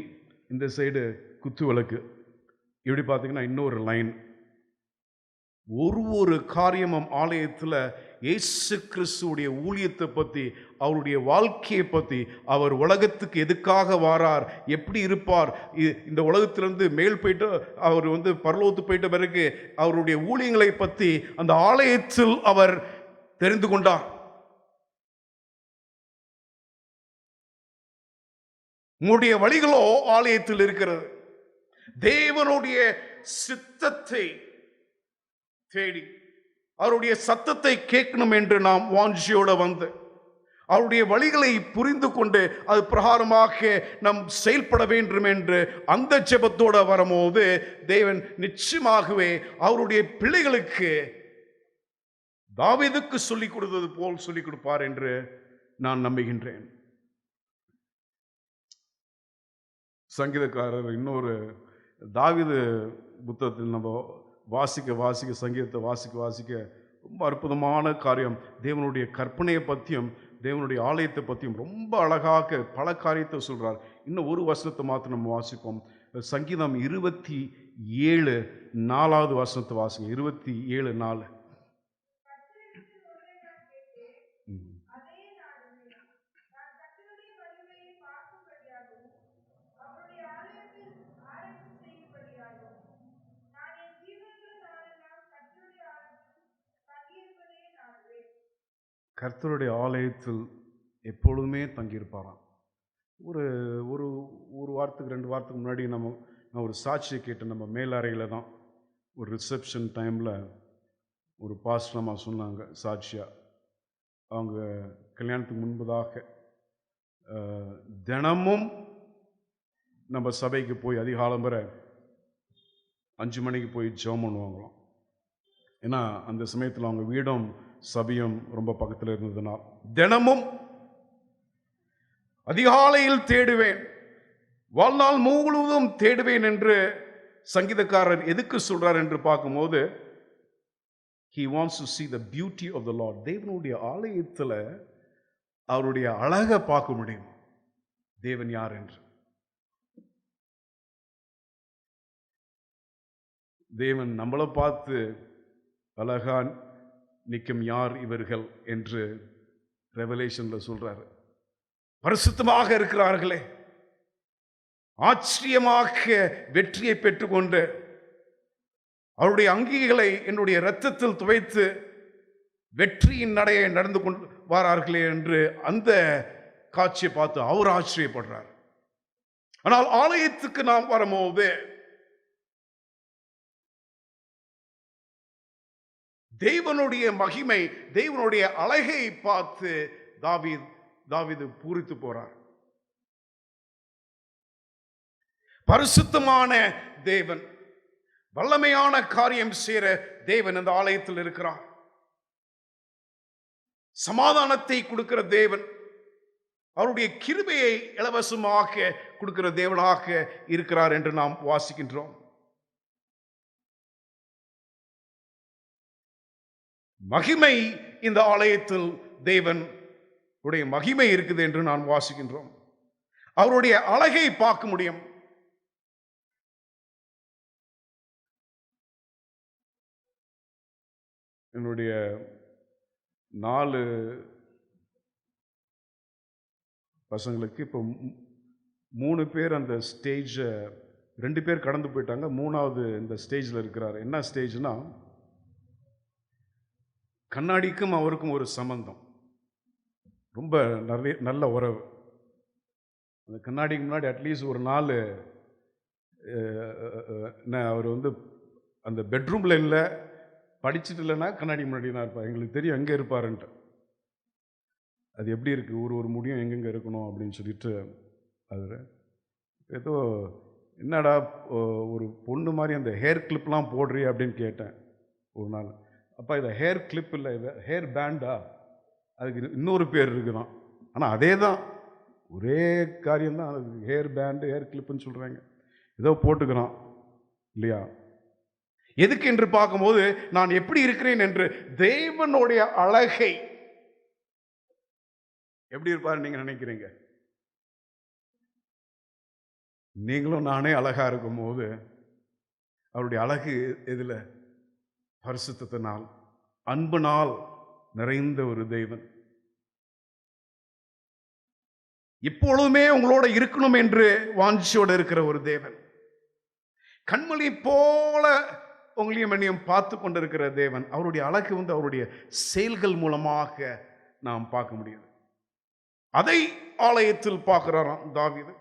இந்த சைடு குத்து விளக்கு, இப்படி பார்த்தீங்கன்னா இன்னொரு லைன். ஒரு காரியமும் ஆலயத்தில் இயேசு கிறிஸ்துவுடைய ஊழியத்தை பற்றி, அவருடைய வாழ்க்கையை பற்றி, அவர் உலகத்துக்கு எதுக்காக வாரார், எப்படி இருப்பார், இந்த உலகத்திலிருந்து மேல் போயிட்டு அவர் வந்து பரலோகத்துக்கு போயிட்ட பிறகு அவருடைய ஊழியங்களை பற்றி அந்த ஆலயத்தில் அவர் தெரிந்து கொண்டார். உங்களுடைய வழிகளோ ஆலயத்தில் இருக்கிறது. தேவனுடைய சித்தத்தை தேடி அவருடைய சத்தத்தை கேட்கணும் என்று நாம் வாஞ்சியோட வந்து அவருடைய வழிகளை புரிந்து கொண்டு அது பிரகாரமாக நாம் செயல்பட வேண்டும் என்று அந்த ஜெபத்தோட வரும்போது தேவன் நிச்சயமாகவே அவருடைய பிள்ளைகளுக்கு தாவீதுக்கு சொல்லிக் கொடுத்தது போல் சொல்லிக் கொடுப்பார் என்று நான் நம்புகின்றேன். சங்கீதக்காரர் இன்னொரு தாவீது புத்தகத்தில் நம்ம வாசிக்க சங்கீதத்தை வாசிக்க ரொம்ப அற்புதமான காரியம், தேவனுடைய கற்பனையை பற்றியும் தேவனுடைய ஆலயத்தை பற்றியும் ரொம்ப அழகாக பல காரியத்தை சொல்கிறார். இன்னும் ஒரு வசனத்தை மாத்திரம் நம்ம வாசிப்போம். சங்கீதம் 27:4 வசனத்தை வாசிங்க. 27:4. கர்த்தருடைய ஆலயத்தில் எப்பொழுதுமே தங்கியிருப்பாராம். ஒரு ஒரு ஒரு வாரத்துக்கு 2 வாரத்துக்கு முன்னாடி நான் ஒரு சாட்சியை கேட்டேன். நம்ம மேலறையில் தான் ஒரு ரிசப்ஷன் டைமில் ஒரு பாஸ்டர்மா சொன்னாங்க சாட்சியாக. அவங்க கல்யாணத்துக்கு முன்பதாக தினமும் நம்ம சபைக்கு போய் அதிகாலம்பரை 5 மணிக்கு போய் ஜெபம் பண்ணுவாங்களாம். ஏன்னா அந்த சமயத்தில் அவங்க வீடும் சபையும் ரொம்ப பக்கத்தில் இருந்ததுனால் தினமும் அதிகாலையில் தேடுவேன், வாழ்நாள் முழுவதும் தேடுவேன் என்று சங்கீதக்காரர் எதுக்கு சொல்றார் என்று பார்க்கும்போது, he wants to see the beauty of the Lord. தேவனுடைய ஆலயத்தில் அவருடைய அழகை பார்க்க முடியும், தேவன் யார் என்று. தேவன் நம்மளை பார்த்து அழகா நிற்கும் யார் இவர்கள் என்று ரெவலேஷன்ல சொல்றாரு. பரிசுத்தமாக இருக்கிறார்களே, ஆச்சரியமாக வெற்றியை பெற்றுக்கொண்டு அவருடைய அங்கிகளை என்னுடைய இரத்தத்தில் துவைத்து வெற்றியின் நடையை நடந்து கொண்டு வாரார்களே என்று அந்த காட்சியை பார்த்து அவர் ஆச்சரியப்படுறார். ஆனால் ஆலயத்துக்கு நாம் வரும்போது தேவனுடைய மகிமை, தேவனுடைய அழகை பார்த்து தாவீது பூரித்து போறார். பரிசுத்தமான தேவன், வல்லமையான காரியம் செய்கிற தேவன் இந்த ஆலயத்தில் இருக்கிறார். சமாதானத்தை கொடுக்கிற தேவன், அவருடைய கிருபையை இலவசமாக கொடுக்கிற தேவனாக இருக்கிறார் என்று நாம் வாசிக்கின்றோம். மகிமை, இந்த ஆலயத்தில் தேவன் உடைய மகிமை இருக்குது என்று நான் வாசிக்கின்றோம். அவருடைய அழகை பார்க்க முடியும். என்னுடைய 4 பசங்களுக்கு இப்போ 3 பேர் அந்த ஸ்டேஜை, 2 பேர் கடந்து போயிட்டாங்க, 3வது இந்த ஸ்டேஜில் இருக்கிறார். என்ன ஸ்டேஜ்னா, கண்ணாடிக்கும் அவருக்கும் ஒரு சம்பந்தம், ரொம்ப நல்ல உறவு. அந்த கண்ணாடிக்கு முன்னாடி அட்லீஸ்ட் ஒரு நாள் அவர் அந்த பெட்ரூமில் இல்லை, படிச்சுட்டு இல்லைன்னா கண்ணாடி முன்னாடி தான் இருப்பார். எங்களுக்கு தெரியும் எங்கே இருப்பாருன்ட்டு. அது எப்படி இருக்குது, ஒரு முடியும் எங்கெங்கே இருக்கணும் அப்படின்னு சொல்லிட்டு, அது ஏதோ என்னடா ஒரு பொண்ணு மாதிரி அந்த ஹேர் கிளிப்லாம் போடுறிய அப்படின்னு கேட்டேன் ஒரு நாள். அப்போ இதை ஹேர் கிளிப் இல்லை, இதை ஹேர் பேண்டா, அதுக்கு இன்னொரு பேர் இருக்குதான். ஆனால் அதே தான், ஒரே காரியம்தான். அதுக்கு ஹேர் பேண்டு, ஹேர் கிளிப்புன்னு சொல்கிறாங்க. ஏதோ போட்டுக்கிறான் இல்லையா? எதுக்கு என்று பார்க்கும்போது, நான் எப்படி இருக்கிறேன் என்று தேவனுடைய அழகை. எப்படி இருப்பார் நீங்க நினைக்கிறீங்க? நீங்களும் நானே அழகா இருக்கும் போது, அவருடைய அழகு எதுல? பரிசுத்தத்தினால், அன்பினால் நிறைந்த ஒரு தேவன். இப்பொழுதுமே உங்களோட இருக்கணும் என்று வாஞ்சியோடு இருக்கிற ஒரு தேவன். கண்மணி போல உங்களையும் என்னையும் பார்த்து கொண்டிருக்கிற தேவன். அவருடைய அழகு அவருடைய செயல்கள் மூலமாக நாம் பார்க்க முடியுது. அதை ஆலயத்தில் பார்க்கிறாராம் தாவீது.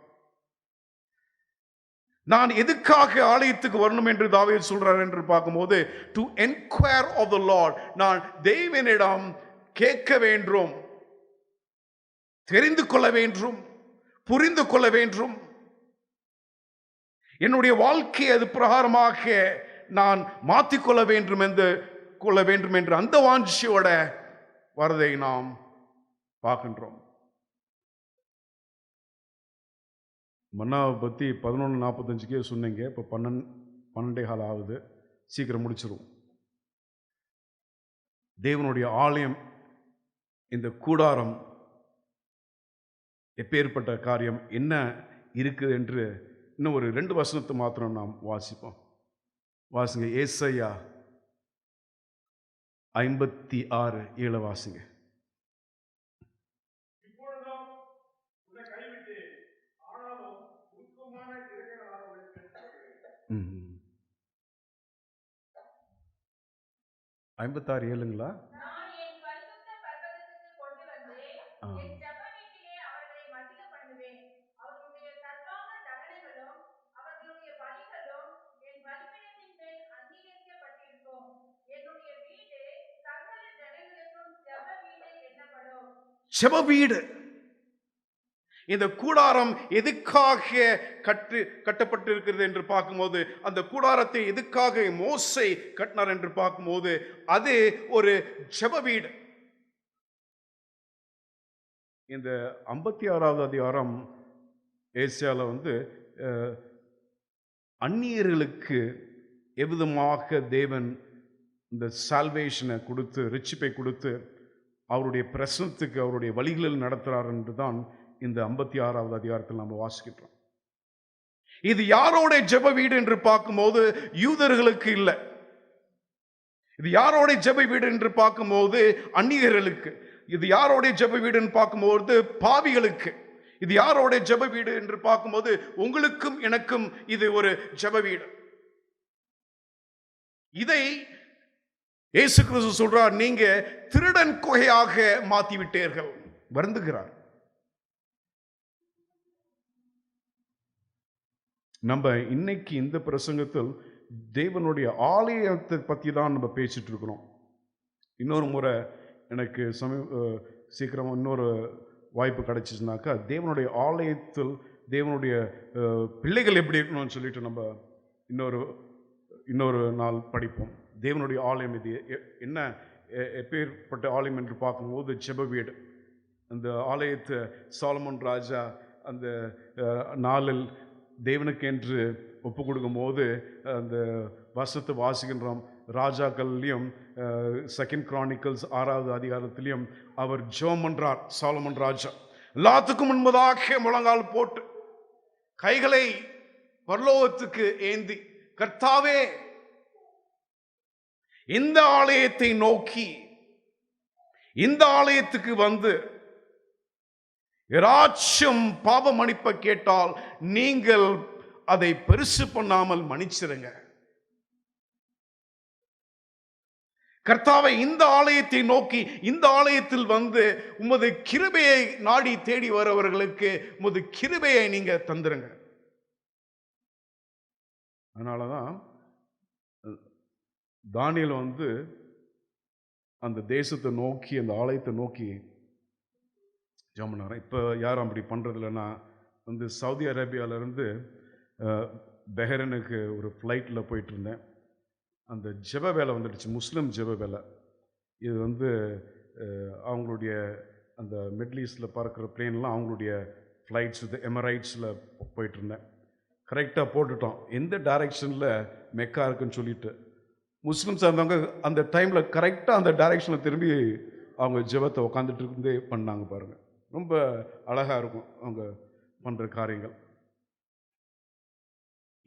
நான் எதுக்காக ஆலயத்துக்கு வரணும் என்று தாவீது சொல்றார் என்று பார்க்கும்போது, to enquire of the Lord, நான் தேவனிடம் கேட்க வேண்டும், தெரிந்து கொள்ள வேண்டும், புரிந்து கொள்ள வேண்டும், என்னுடைய வாழ்க்கை அது பிரகாரமாக நான் மாற்றிக்கொள்ள வேண்டும் என்று அந்த வாஞ்சியோட வரதை நாம் பார்க்கின்றோம். மன்னாவை பற்றி 11:45 சொன்னீங்க. இப்போ 12:15 ஆகுது. சீக்கிரம் முடிச்சிருவோம். தேவனுடைய ஆலயம், இந்த கூடாரம் எப்பேற்பட்ட காரியம், என்ன இருக்குது என்று இன்னும் ஒரு 2 வசனத்தை மாத்திரம் நாம் வாசிப்போம். வாசிங்க. ஏசாயா 56:7 வாசிங்க. ம் 56:7ங்களா? ஜெப வீடு. இந்த கூடாரம் எதுக்காக கட்டப்பட்டிருக்கிறது என்று பார்க்கும்போது, அந்த கூடாரத்தை எதுக்காக மோசே கட்டினார் என்று பார்க்கும்போது, அது ஒரு ஜெப வீடு. இந்த 56வது அதிகாரம் ஏசாயால அந்நியர்களுக்கு எவ்விதமாக தேவன் இந்த சால்வேஷனை கொடுத்து, ரட்சிப்பை கொடுத்து, அவருடைய பிரசனத்துக்கு, அவருடைய வழிகளில் நடத்துகிறார் என்று தான் இந்த 56வது அதிகாரத்தில் நம்ம வாசிக்கின்றோம். இது யாரோட ஜெப வீடு என்று பார்க்கும்போது யூதர்களுக்கு இல்லை. இது யாரோட ஜெப வீடு என்று பார்க்கும்போது அந்நியர்களுக்கு. இது யாரோட ஜெப வீடுன்னு பார்க்கும்போது பாவிகளுக்கு. இது யாரோட ஜெப வீடு என்று பார்க்கும்போது உங்களுக்கும் எனக்கும் இது ஒரு ஜெப வீடு. இதை இயேசு கிறிஸ்து சொல்றார், நீங்க திருடன் குகையாக மாற்றி விட்டீர்கள், வருந்துகிறார். நம்ம இன்னைக்கு இந்த பிரசங்கத்தில் தேவனுடைய ஆலயத்தை பற்றி தான் நம்ம பேசிட்டு இருக்கிறோம். இன்னொரு முறை எனக்கு சீக்கிரமாக இன்னொரு வாய்ப்பு கிடைச்சிச்சுனாக்கா தேவனுடைய ஆலயத்தில் தேவனுடைய பிள்ளைகள் எப்படி இருக்கணும்னு சொல்லிட்டு நம்ம இன்னொரு நாள் படிப்போம். தேவனுடைய ஆலயம் இது என்ன எப்பேற்பட்ட ஆலயம் என்று பார்க்கும்போது ஜெப வீடு. அந்த ஆலயத்தை சாலமோன் ராஜா அந்த நாளில் தேவனுக்கு என்று ஒப்பு கொடுக்கும் போது அந்த வசனத்தை வாசிக்கின்றோம். ராஜாக்கள்லையும் 2 Chronicles 6வது அதிகாரத்திலையும் அவர் ஜெபம் பண்றார். சாலமோன் ராஜா எல்லாத்துக்கும் முன்பதாக முழங்கால் போட்டு கைகளை பரலோகத்துக்கு ஏந்தி, கர்த்தாவே இந்த ஆலயத்தை நோக்கி, இந்த ஆலயத்துக்கு வந்து யாராச்சும் பாவ மன்னிப்பை கேட்டால் நீங்கள் அதை பெருசு பண்ணாமல் மன்னிச்சிருங்க. கர்த்தாவை இந்த ஆலயத்தை நோக்கி, இந்த ஆலயத்தில் வந்து உமது கிருபையை நாடி தேடி வரவர்களுக்கு உமது கிருபையை நீங்க தந்துருங்க. அதனாலதான் தானியேல் வந்து அந்த தேசத்தை நோக்கி, அந்த ஆலயத்தை நோக்கி ஜெபம் பண்ணாரு. இப்போ யாரும் அப்படி பண்றது இல்லைன்னா வந்து சவுதி அரேபியாவிலேருந்து பெஹ்ரைனுக்கு ஒரு ஃப்ளைட்டில் போயிட்டு இருந்தேன். அந்த ஜெப வேலை வந்துடுச்சு, முஸ்லீம் ஜெப வேலை. இது வந்து அவங்களுடைய அந்த மிடில் ஈஸ்டில் பறக்கிற பிளேன்லாம் அவங்களுடைய ஃப்ளைட்ஸ், இது எமரைட்ஸில் போயிட்டு இருந்தேன். கரெக்டாக போட்டுட்டோம் எந்த டைரெக்ஷனில் மெக்கா இருக்குன்னு சொல்லிட்டு. முஸ்லீம்ஸ் இருந்தவங்க அந்த டைமில் கரெக்டாக அந்த டைரெக்ஷனில் திரும்பி அவங்க ஜெபத்தை உட்காந்துட்டு இருந்தே பண்ணாங்க பாருங்கள். ரொம்ப அழகாக இருக்கும் அவங்க பண்ணுற காரியங்கள்.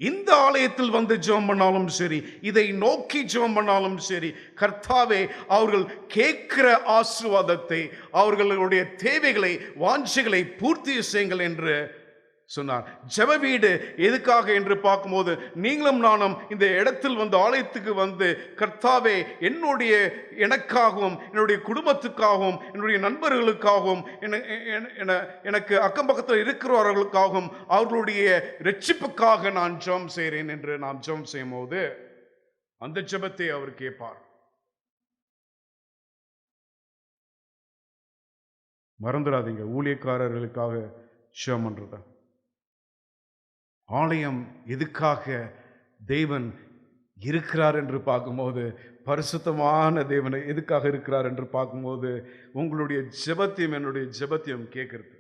இந்த ஆலயத்தில் வந்து ஜெபம் பண்ணாலும் சரி, இதை நோக்கி ஜெபம் பண்ணாலும் சரி, கர்த்தாவே அவர்கள் கேட்கிற ஆசீர்வாதத்தை, அவர்களுடைய தேவைகளை, வாஞ்சைகளை பூர்த்தி செய்யுங்கள் என்று சொன்னார். ஜெப வீடு எதுக்காக என்று பார்க்கும்போது, நீங்களும் நானும் இந்த இடத்தில் வந்து ஆலயத்துக்கு வந்து கர்த்தாவே எனக்காகவும் என்னுடைய குடும்பத்துக்காகவும் என்னுடைய நண்பர்களுக்காகவும் எனக்கு அக்கம் பக்கத்தில் இருக்கிறவர்களுக்காகவும் அவர்களுடைய ரட்சிப்புக்காக நான் ஜெபம் செய்கிறேன் என்று நாம் ஜெபம் செய்யும் போது அந்த ஜெபத்தை அவர் கேட்பார். மறந்துடாதீங்க, ஊழியக்காரர்களுக்காக ஜெபம் பண்றத. ஆலயம் எதுக்காக தேவன் இருக்கிறார் என்று பார்க்கும்போது, பரிசுத்தமான தேவன் எதுக்காக இருக்கிறார் என்று பார்க்கும்போது, உங்களுடைய ஜெபத்தையும் என்னுடைய ஜெபத்தையும் கேட்கிறது.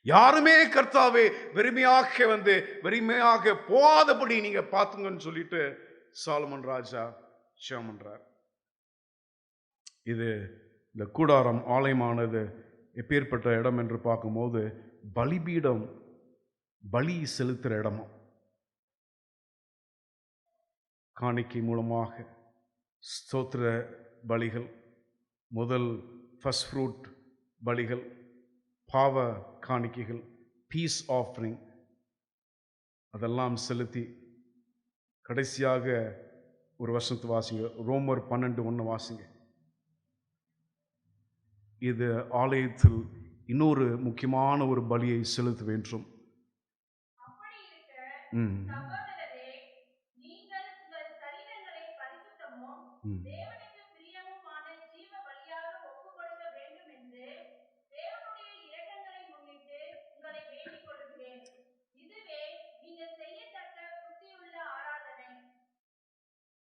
யாருமே கர்த்தாவே வெறுமையாக போகாதபடி நீங்க பார்த்துங்கன்னு சொல்லிட்டு சாலமோன் ராஜா ஜெபம் பண்றார். இது இந்த கூடாரம் ஆலயமானது எப்பேற்பட்ட இடம் என்று பார்க்கும்போது, பலிபீடம், பலி செலுத்துகிற இடமும், காணிக்கை மூலமாக ஸ்தோத்திர பலிகள், முதல் ஃபர்ஸ்ட் ஃப்ரூட் பலிகள், பாவ காணிக்கைகள், பீஸ் ஆஃபரிங், அதெல்லாம் செலுத்தி கடைசியாக ஒரு வருஷத்து வாசிங்க, ரோமர் 12:1 வாசிங்க. இது ஆலயத்தில் இன்னொரு முக்கியமான ஒரு பலியை செலுத்த வேண்டும்.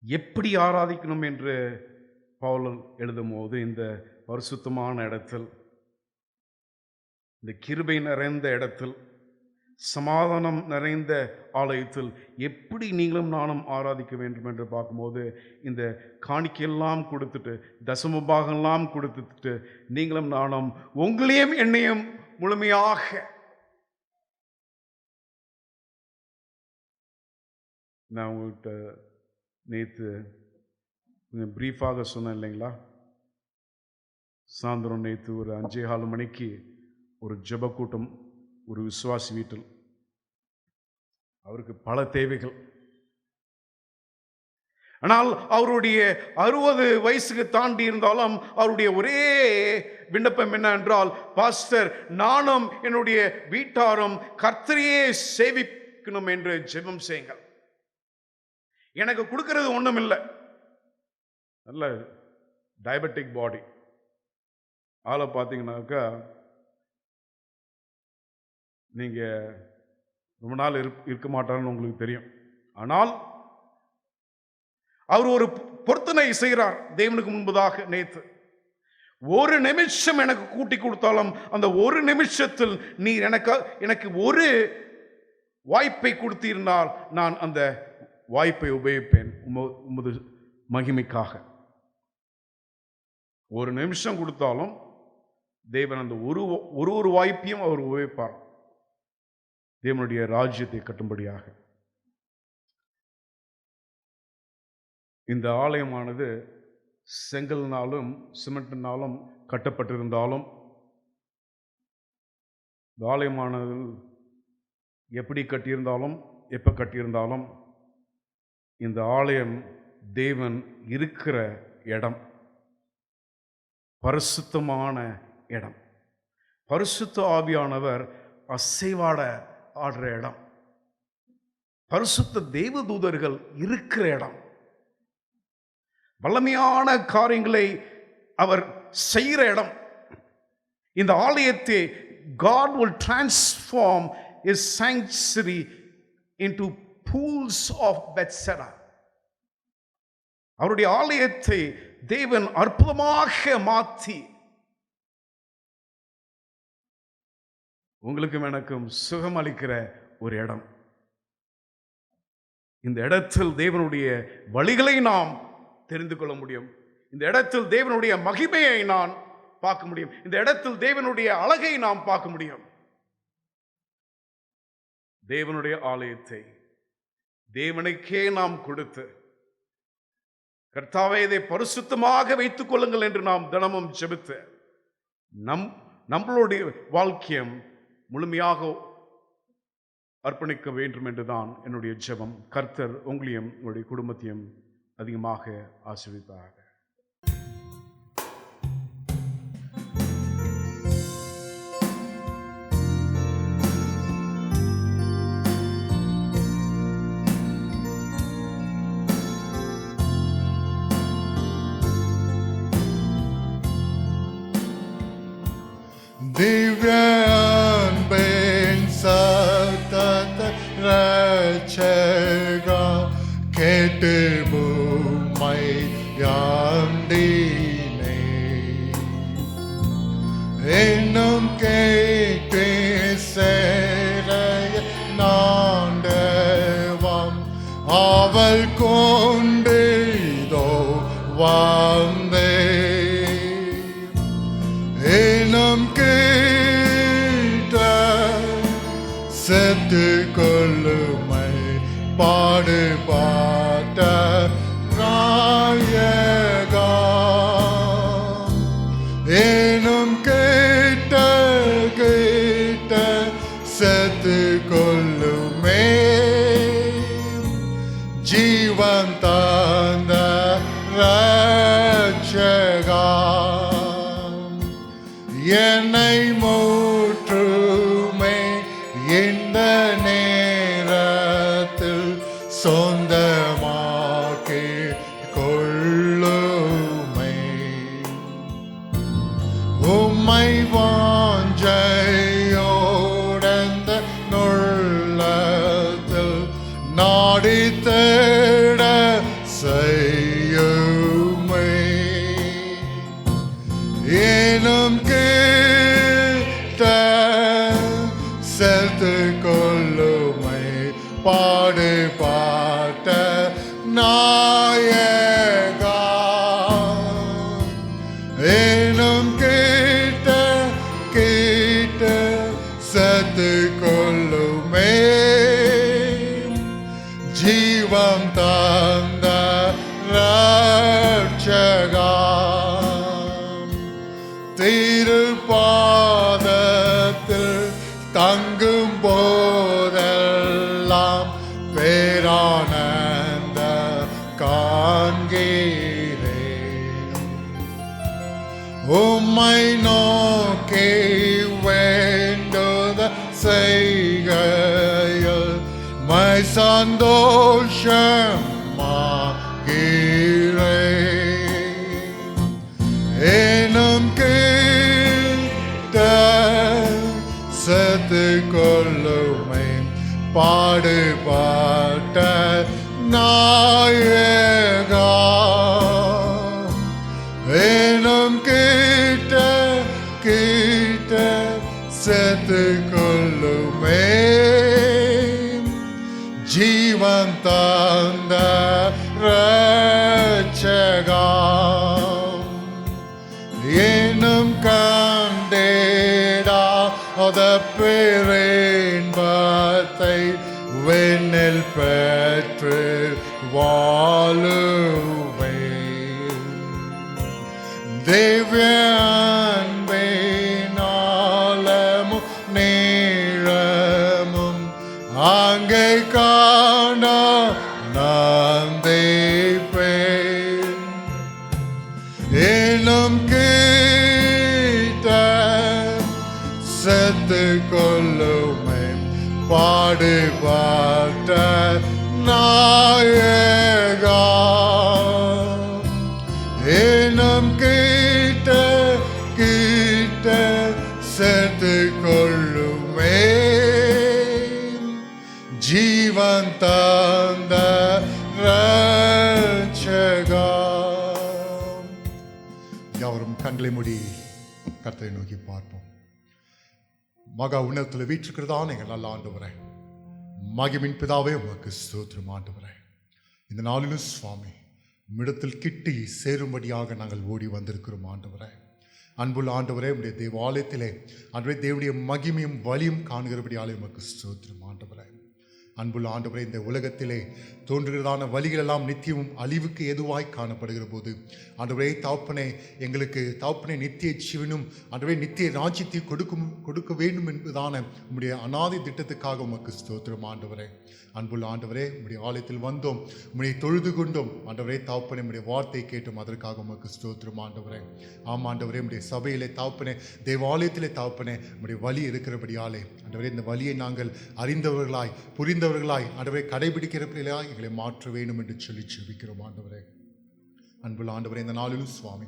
எப்படி ஆராதிக்கணும் என்று பவுல் எழுதும் போது, இந்த பரிசுத்தமான இடத்தில், இந்த கிருபை நிறைந்த இடத்தில், சமாதானம் நிறைந்த ஆலயத்தில் எப்படி நீங்களும் நானும் ஆராதிக்க வேண்டும் என்று பார்க்கும்போது, இந்த காணிக்கையெல்லாம் கொடுத்துட்டு, தசமபாகெல்லாம் கொடுத்துட்டு, நீங்களும் நானும் உங்களையும் என்னையும் முழுமையாக நான் உங்கள்கிட்ட நேற்று கொஞ்சம் ப்ரீஃபாக சொன்னேன் இல்லைங்களா? சாயந்தரம் நேற்று ஒரு 5:15 மணிக்கு ஒரு ஜெப கூட்டம் ஒரு விசுவாசி வீட்டில். அவருக்கு பல தேவைகள். ஆனால் அவருடைய 60 வயசுக்கு தாண்டி இருந்தாலும் அவருடைய ஒரே விண்ணப்பம் என்ன என்றால், பாஸ்டர், நானும் என்னுடைய வீட்டாரும் கர்த்தரையே சேவிக்கணும் என்று ஜெபம் செய்யுங்கள். எனக்கு கொடுக்கிறது ஒன்றும் இல்லை, நல்ல டயபெட்டிக் பாடி. ஆளை பார்த்தீங்கன்னாக்கா நீங்க ரொம்ப நாள் இருக்க மாட்டாருன்னு உங்களுக்கு தெரியும். ஆனால் அவர் ஒரு பொருத்தனை செய்கிறார் தேவனுக்கு முன்பதாக. நேற்று ஒரு நிமிஷம் எனக்கு கூட்டி கொடுத்தாலும் அந்த ஒரு நிமிஷத்தில் நீர் எனக்கு ஒரு வாய்ப்பை கொடுத்திருந்தால் நான் அந்த வாய்ப்பை உபயோகிப்பேன் உமது மகிமைக்காக. ஒரு நிமிஷம் கொடுத்தாலும் தேவன் அந்த ஒரு வாய்ப்பையும் அவர் உபயோகிப்பார் தேவனுடைய ராஜ்யத்தை கட்டும்படியாக. இந்த ஆலயமானது செங்கல்னாலும் சிமெண்ட்னாலும் கட்டப்பட்டிருந்தாலும், இந்த ஆலயமானது எப்படி கட்டியிருந்தாலும் எப்போ கட்டியிருந்தாலும், இந்த ஆலயம் தேவன் இருக்கிற இடம், பரிசுத்தமான இடம். பரிசுத்த ஆவியானவர் அசைவாட ஆடுற இடம், பரிசுத்த தேவதூதர்கள் இருக்கிற இடம், வல்லமையான காரியங்களை அவர் செய்கிற இடம். இந்த ஆலயத்தை God will transform his sanctuary into pools of Bethesda. அவருடைய ஆலயத்தை தேவன் அற்புதமாக மாற்றி உங்களுக்கும் எனக்கும் சுகம் அளிக்கிற ஒரு இடம். இந்த இடத்தில் தேவனுடைய வழிகளை நாம் தெரிந்து கொள்ள முடியும். இந்த இடத்தில் தேவனுடைய மகிமையை நான் பார்க்க முடியும். இந்த இடத்தில் தேவனுடைய அழகை நாம் பார்க்க முடியும். தேவனுடைய ஆலயத்தை தேவனுக்கே நாம் கொடுத்து, கர்த்தாவே இதை பரிசுத்தமாக வைத்துக் கொள்ளுங்கள் என்று நாம் தினமும் ஜெபித்து நம்மளுடைய வாழ்க்கையை முழுமையாக அர்ப்பணிக்க வேண்டும் என்றுதான் என்னுடைய ஜெபம். கர்த்தர் உங்களையும் உங்களுடைய குடும்பத்தையும் அதிகமாக ஆசீர்வதிப்பாராக. திவ்ய அன்பின் சத்தத்தை ரட்சகா கேட்டு உம்மை யாண்டினே, இன்னும் கேட்டு சேரைய நாண்டவம் அவள் கொண்டிதோ வந்தே, இன்னும் கேட்ட செத்து கொள்ளுமை பாடுபாட்ட நாயகா, இன்னும் கேட்ட செத்து கொள்ளுமே ஜீவன் தந்த ரட்சகா, என்னை மூற்றுமே இந்த நேரத்தில் சொந்தமாக்கி கொள்ளுமை, உம்மை வாஞ்சையோடந்த நுள்ளத்தில் நாடி தேட செய்யுமை, ஏனும் கேட்ட செத்து கொள்ளுமை பாடுபாட்ட நாயகா, ஏனும் கேட்ட செத்து கொள்ளுமே ஜீவம் தந்த ரட்சகா, திருப்பாதத்தில் தங்கும் போதெல்லாம் பேரானந்த உம்மை நோக்கி வேண்டுத செய்கையில் மை சந்தோஷமாகிறேன். எனும் கிட்ட செத்து கொள்ளுமே பாடுபாட்ட நாயகா. எனும் கிட்ட செத்து கொள்ளுமே ஜீவன் தந்த ரட்சகா. எனும் கண்டேடா அத பேரேன்பத்தை வெண்ணில் பெற்று வாழுவேன். திவ்ய அன்பினாலமும் நீளமும் அங்கே காண நந்திப்பேன். எனும் கிட்ட செத்து கொள்ளுமே பாடுபாட்ட நாயகா. எனும் கிட்ட செத்து கொள்ளுமே ஜீவன் தந்த ரட்சகா. யாவரும் கண்களை மூடி கர்த்தரை நோக்கி பார்ப்போம். மகா உன்னதத்தில் வீற்றிருக்கிறதான எங்கள் நல்ல ஆண்டவரே, மகிமின் பிதாவே உமக்கு ஸ்தோத்திரம் ஆண்டவரே. இந்த நாளிலும் சுவாமி மிடத்தில் கிட்டி சேரும்படியாக நாங்கள் ஓடி வந்திருக்கிறோம் ஆண்டவரே. அன்புள்ள ஆண்டவரே, உடைய தேவாலயத்திலே ஆண்டவரே தேவனுடைய மகிமையும் வலியும் காணுகிறபடியாலே உமக்கு ஸ்தோத்திரம் ஆண்டவரே. அன்புள்ள ஆண்டவரே, இந்த உலகத்திலே தோன்றுகிறதான வழிகளெல்லாம் நித்தியமும் அழிவுக்கு எதுவாய் காணப்படுகிற போது ஆண்டவரே தாப்பனே, எங்களுக்கு தாப்பனே நித்திய ஜீவனும் ஆண்டவரே நித்திய ராஜ்யத்தை கொடுக்க வேண்டும் என்பதான உம்முடைய அநாதி திட்டத்துக்காக உமக்கு ஸ்தோத்திரம் ஆண்டவரே. அன்புள்ள ஆண்டவரே, உம்முடைய ஆலயத்தில் வந்தோம், உம்முடைய தொழுது கொண்டோம் ஆண்டவரே தாப்பனே, உம்முடைய வார்த்தை கேட்டோம், அதற்காக உமக்கு ஸ்தோத்திரம் ஆண்டவரே. ஆமாம் ஆண்டவரே, உம்முடைய சபையிலே தாப்பனே, தேவாலயத்திலே தாப்பனே உம்முடைய வழி இருக்கிறபடியாலே ஆண்டவரே இந்த வழியை நாங்கள் அறிந்தவர்களாய் புரிந்தவர்களாய் ஆண்டவரை கடைபிடிக்கிறபடியாய் எங்களை மாற்ற வேண்டும் என்று சொல்லி செபிக்கிறோம் ஆண்டவரே. அன்புள்ள ஆண்டவரே, இந்த நாளிலும் சுவாமி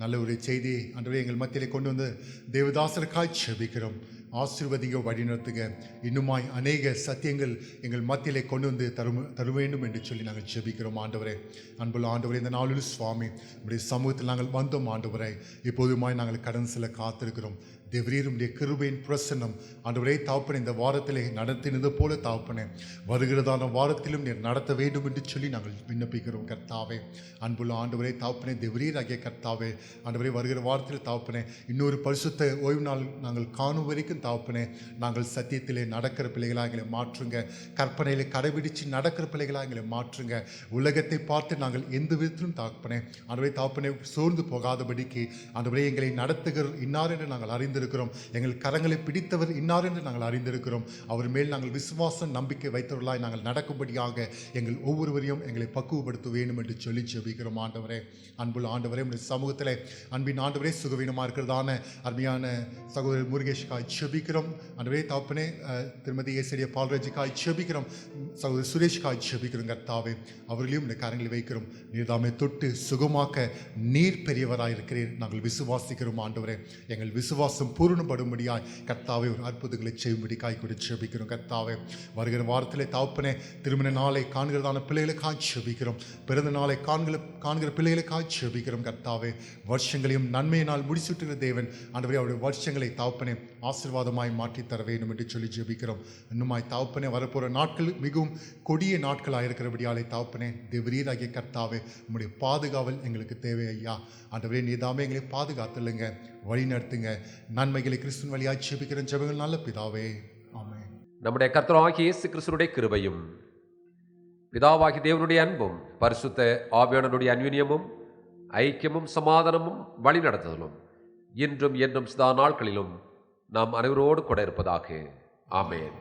நல்ல ஒரு செய்தியை ஆண்டவரே எங்கள் மத்தியிலே கொண்டு வந்து தேவதாசருக்காய் செபிக்கிறோம். ஆசீர்வதிங்க, வழிநடத்துங்க, இன்னுமாய் அநேக சத்தியங்கள் எங்கள் மத்தியிலே கொண்டு வந்து தர வேண்டும் என்று சொல்லி நாங்கள் செபிக்கிறோம் ஆண்டவரே. அன்புள்ள ஆண்டவரே, இந்த நாளிலும் சுவாமி நம்முடைய சமூகத்தில் நாங்கள் வந்தோம் ஆண்டவரே. இப்போதுமாய் நாங்கள் கடன் செல்ல காத்திருக்கிறோம். தேவரீருடைய கிருபையின் பிரசன்னம் ஆண்டவரே தாப்பனே இந்த வாரத்திலே நடத்தினது போல தாப்பனே வருகிறதான வாரத்திலும் நீர் நடத்த வேண்டும் என்று சொல்லி நாங்கள் விண்ணப்பிக்கிறோம் கர்த்தாவே. அன்புள்ள ஆண்டவரே தாப்பனே, தேவரீர் ஆகிய கர்த்தாவே ஆண்டவரே, வருகிற வாரத்தில் தாப்பனே இன்னொரு பரிசுத்த ஓய்வு நாள் நாங்கள் காணும் வரைக்கும் தாப்பனே நாங்கள் சத்தியத்திலே நடக்கிற பிள்ளைகளாக எங்களை மாற்றுங்க. கற்பனையிலே கடைபிடிச்சு நடக்கிற பிள்ளைகளாக எங்களை மாற்றுங்க. உலகத்தை பார்த்து நாங்கள் எந்த விதத்திலும் தாப்பனே ஆண்டவரே தாப்பனே சோர்ந்து போகாதபடிக்கு ஆண்டவரே எங்களை நடத்துகிற இன்னார் என்று நாங்கள் அறிந்திருக்கிறோம். எங்கள் கரங்களை பிடித்தவர் இன்னார் என்று நாங்கள் அறிந்திருக்கிறோம். அவர் மேல் நாங்கள் விசுவாசம் நம்பிக்கை வைத்தவர்களாய் நாங்கள் நடக்கும்படியாக எங்கள் ஒவ்வொருவரையும் எங்களை பக்குவப்படுத்த வேண்டும் என்று சொல்லி ஜெபிக்கிறோம் ஆண்டவரே. அன்புள்ள ஆண்டவரே, உடைய சமூகத்தில் அன்பின் ஆண்டவரே சுகவீனமாக இருக்கிறதான அருமையான சகோதரர் முருகேஷ்காய் ஜெபிக்கிறோம் ஆண்டவரே தாப்பனே. திருமதி ஏசரிய பால்ராஜுக்காய் ஜெபிக்கிறோம். சகோதரர் சுரேஷ்காய் ஜெபிக்கிறோம் கர்த்தாவே. அவர்களையும் இந்த கரங்களை வைக்கிறோம். நீர் தாமே தொட்டு சுகமாக்க நீர் பெரியவராயிருக்கிறீர் நாங்கள் விசுவாசிக்கிறோம் ஆண்டவரே. எங்கள் விசுவாசம் பூர்ணப்படும்படியாய் கர்த்தாவே ஒரு அற்புதங்களை செய்யும்படி காய்கொடி ஜெபிக்கிறோம் கர்த்தாவே. வருகிற வாரத்திலே தாப்பனே திருமண நாளை காண்கிறதான பிள்ளைகளுக்காய் ஜெபிக்கிறோம். பிறந்த நாளை காண்கிற பிள்ளைகளுக்காய் ஜெபிக்கிறோம் கர்த்தாவே. வருஷங்களையும் நன்மையினால் முடிச்சுட்டுகிற தேவன் ஆண்டவரே அவருடைய வருஷங்களை தாப்பனே ஆசீர்வாதமாய் மாற்றி தர வேண்டும் என்று சொல்லி ஜெபிக்கிறோம். இன்னுமாய் தாப்பனே வரப்போகிற நாட்கள் மிகவும் கொடிய நாட்களாக இருக்கிறபடியாலே தாப்பனே தேவரீராகிய கர்த்தாவே உம்முடைய பாதுகாவல் எங்களுக்கு தேவை ஐயா. ஆண்டவரே நீதாமே எங்களை பாதுகாத்துள்ளுங்க, வழி நடத்துங்க. நன்மைகளை கிறிஸ்துவின் வழியாய் ஜெபிக்கிற ஜெபங்கள் நல்ல பிதாவே, ஆமென். நம்முடைய கர்த்தராகிய இயேசு கிறிஸ்துவினுடைய கிருபையும் பிதாவாகிய தேவனுடைய அன்பும் பரிசுத்த ஆவியானவருடைய அன்யோன்யமும் ஐக்கியமும் சமாதானமும் வழி நடத்துதலும் இன்றும் என்றும் சதா நாட்களிலும் நாம் அனைவரோடு கூட இருப்பதாக. ஆமென்.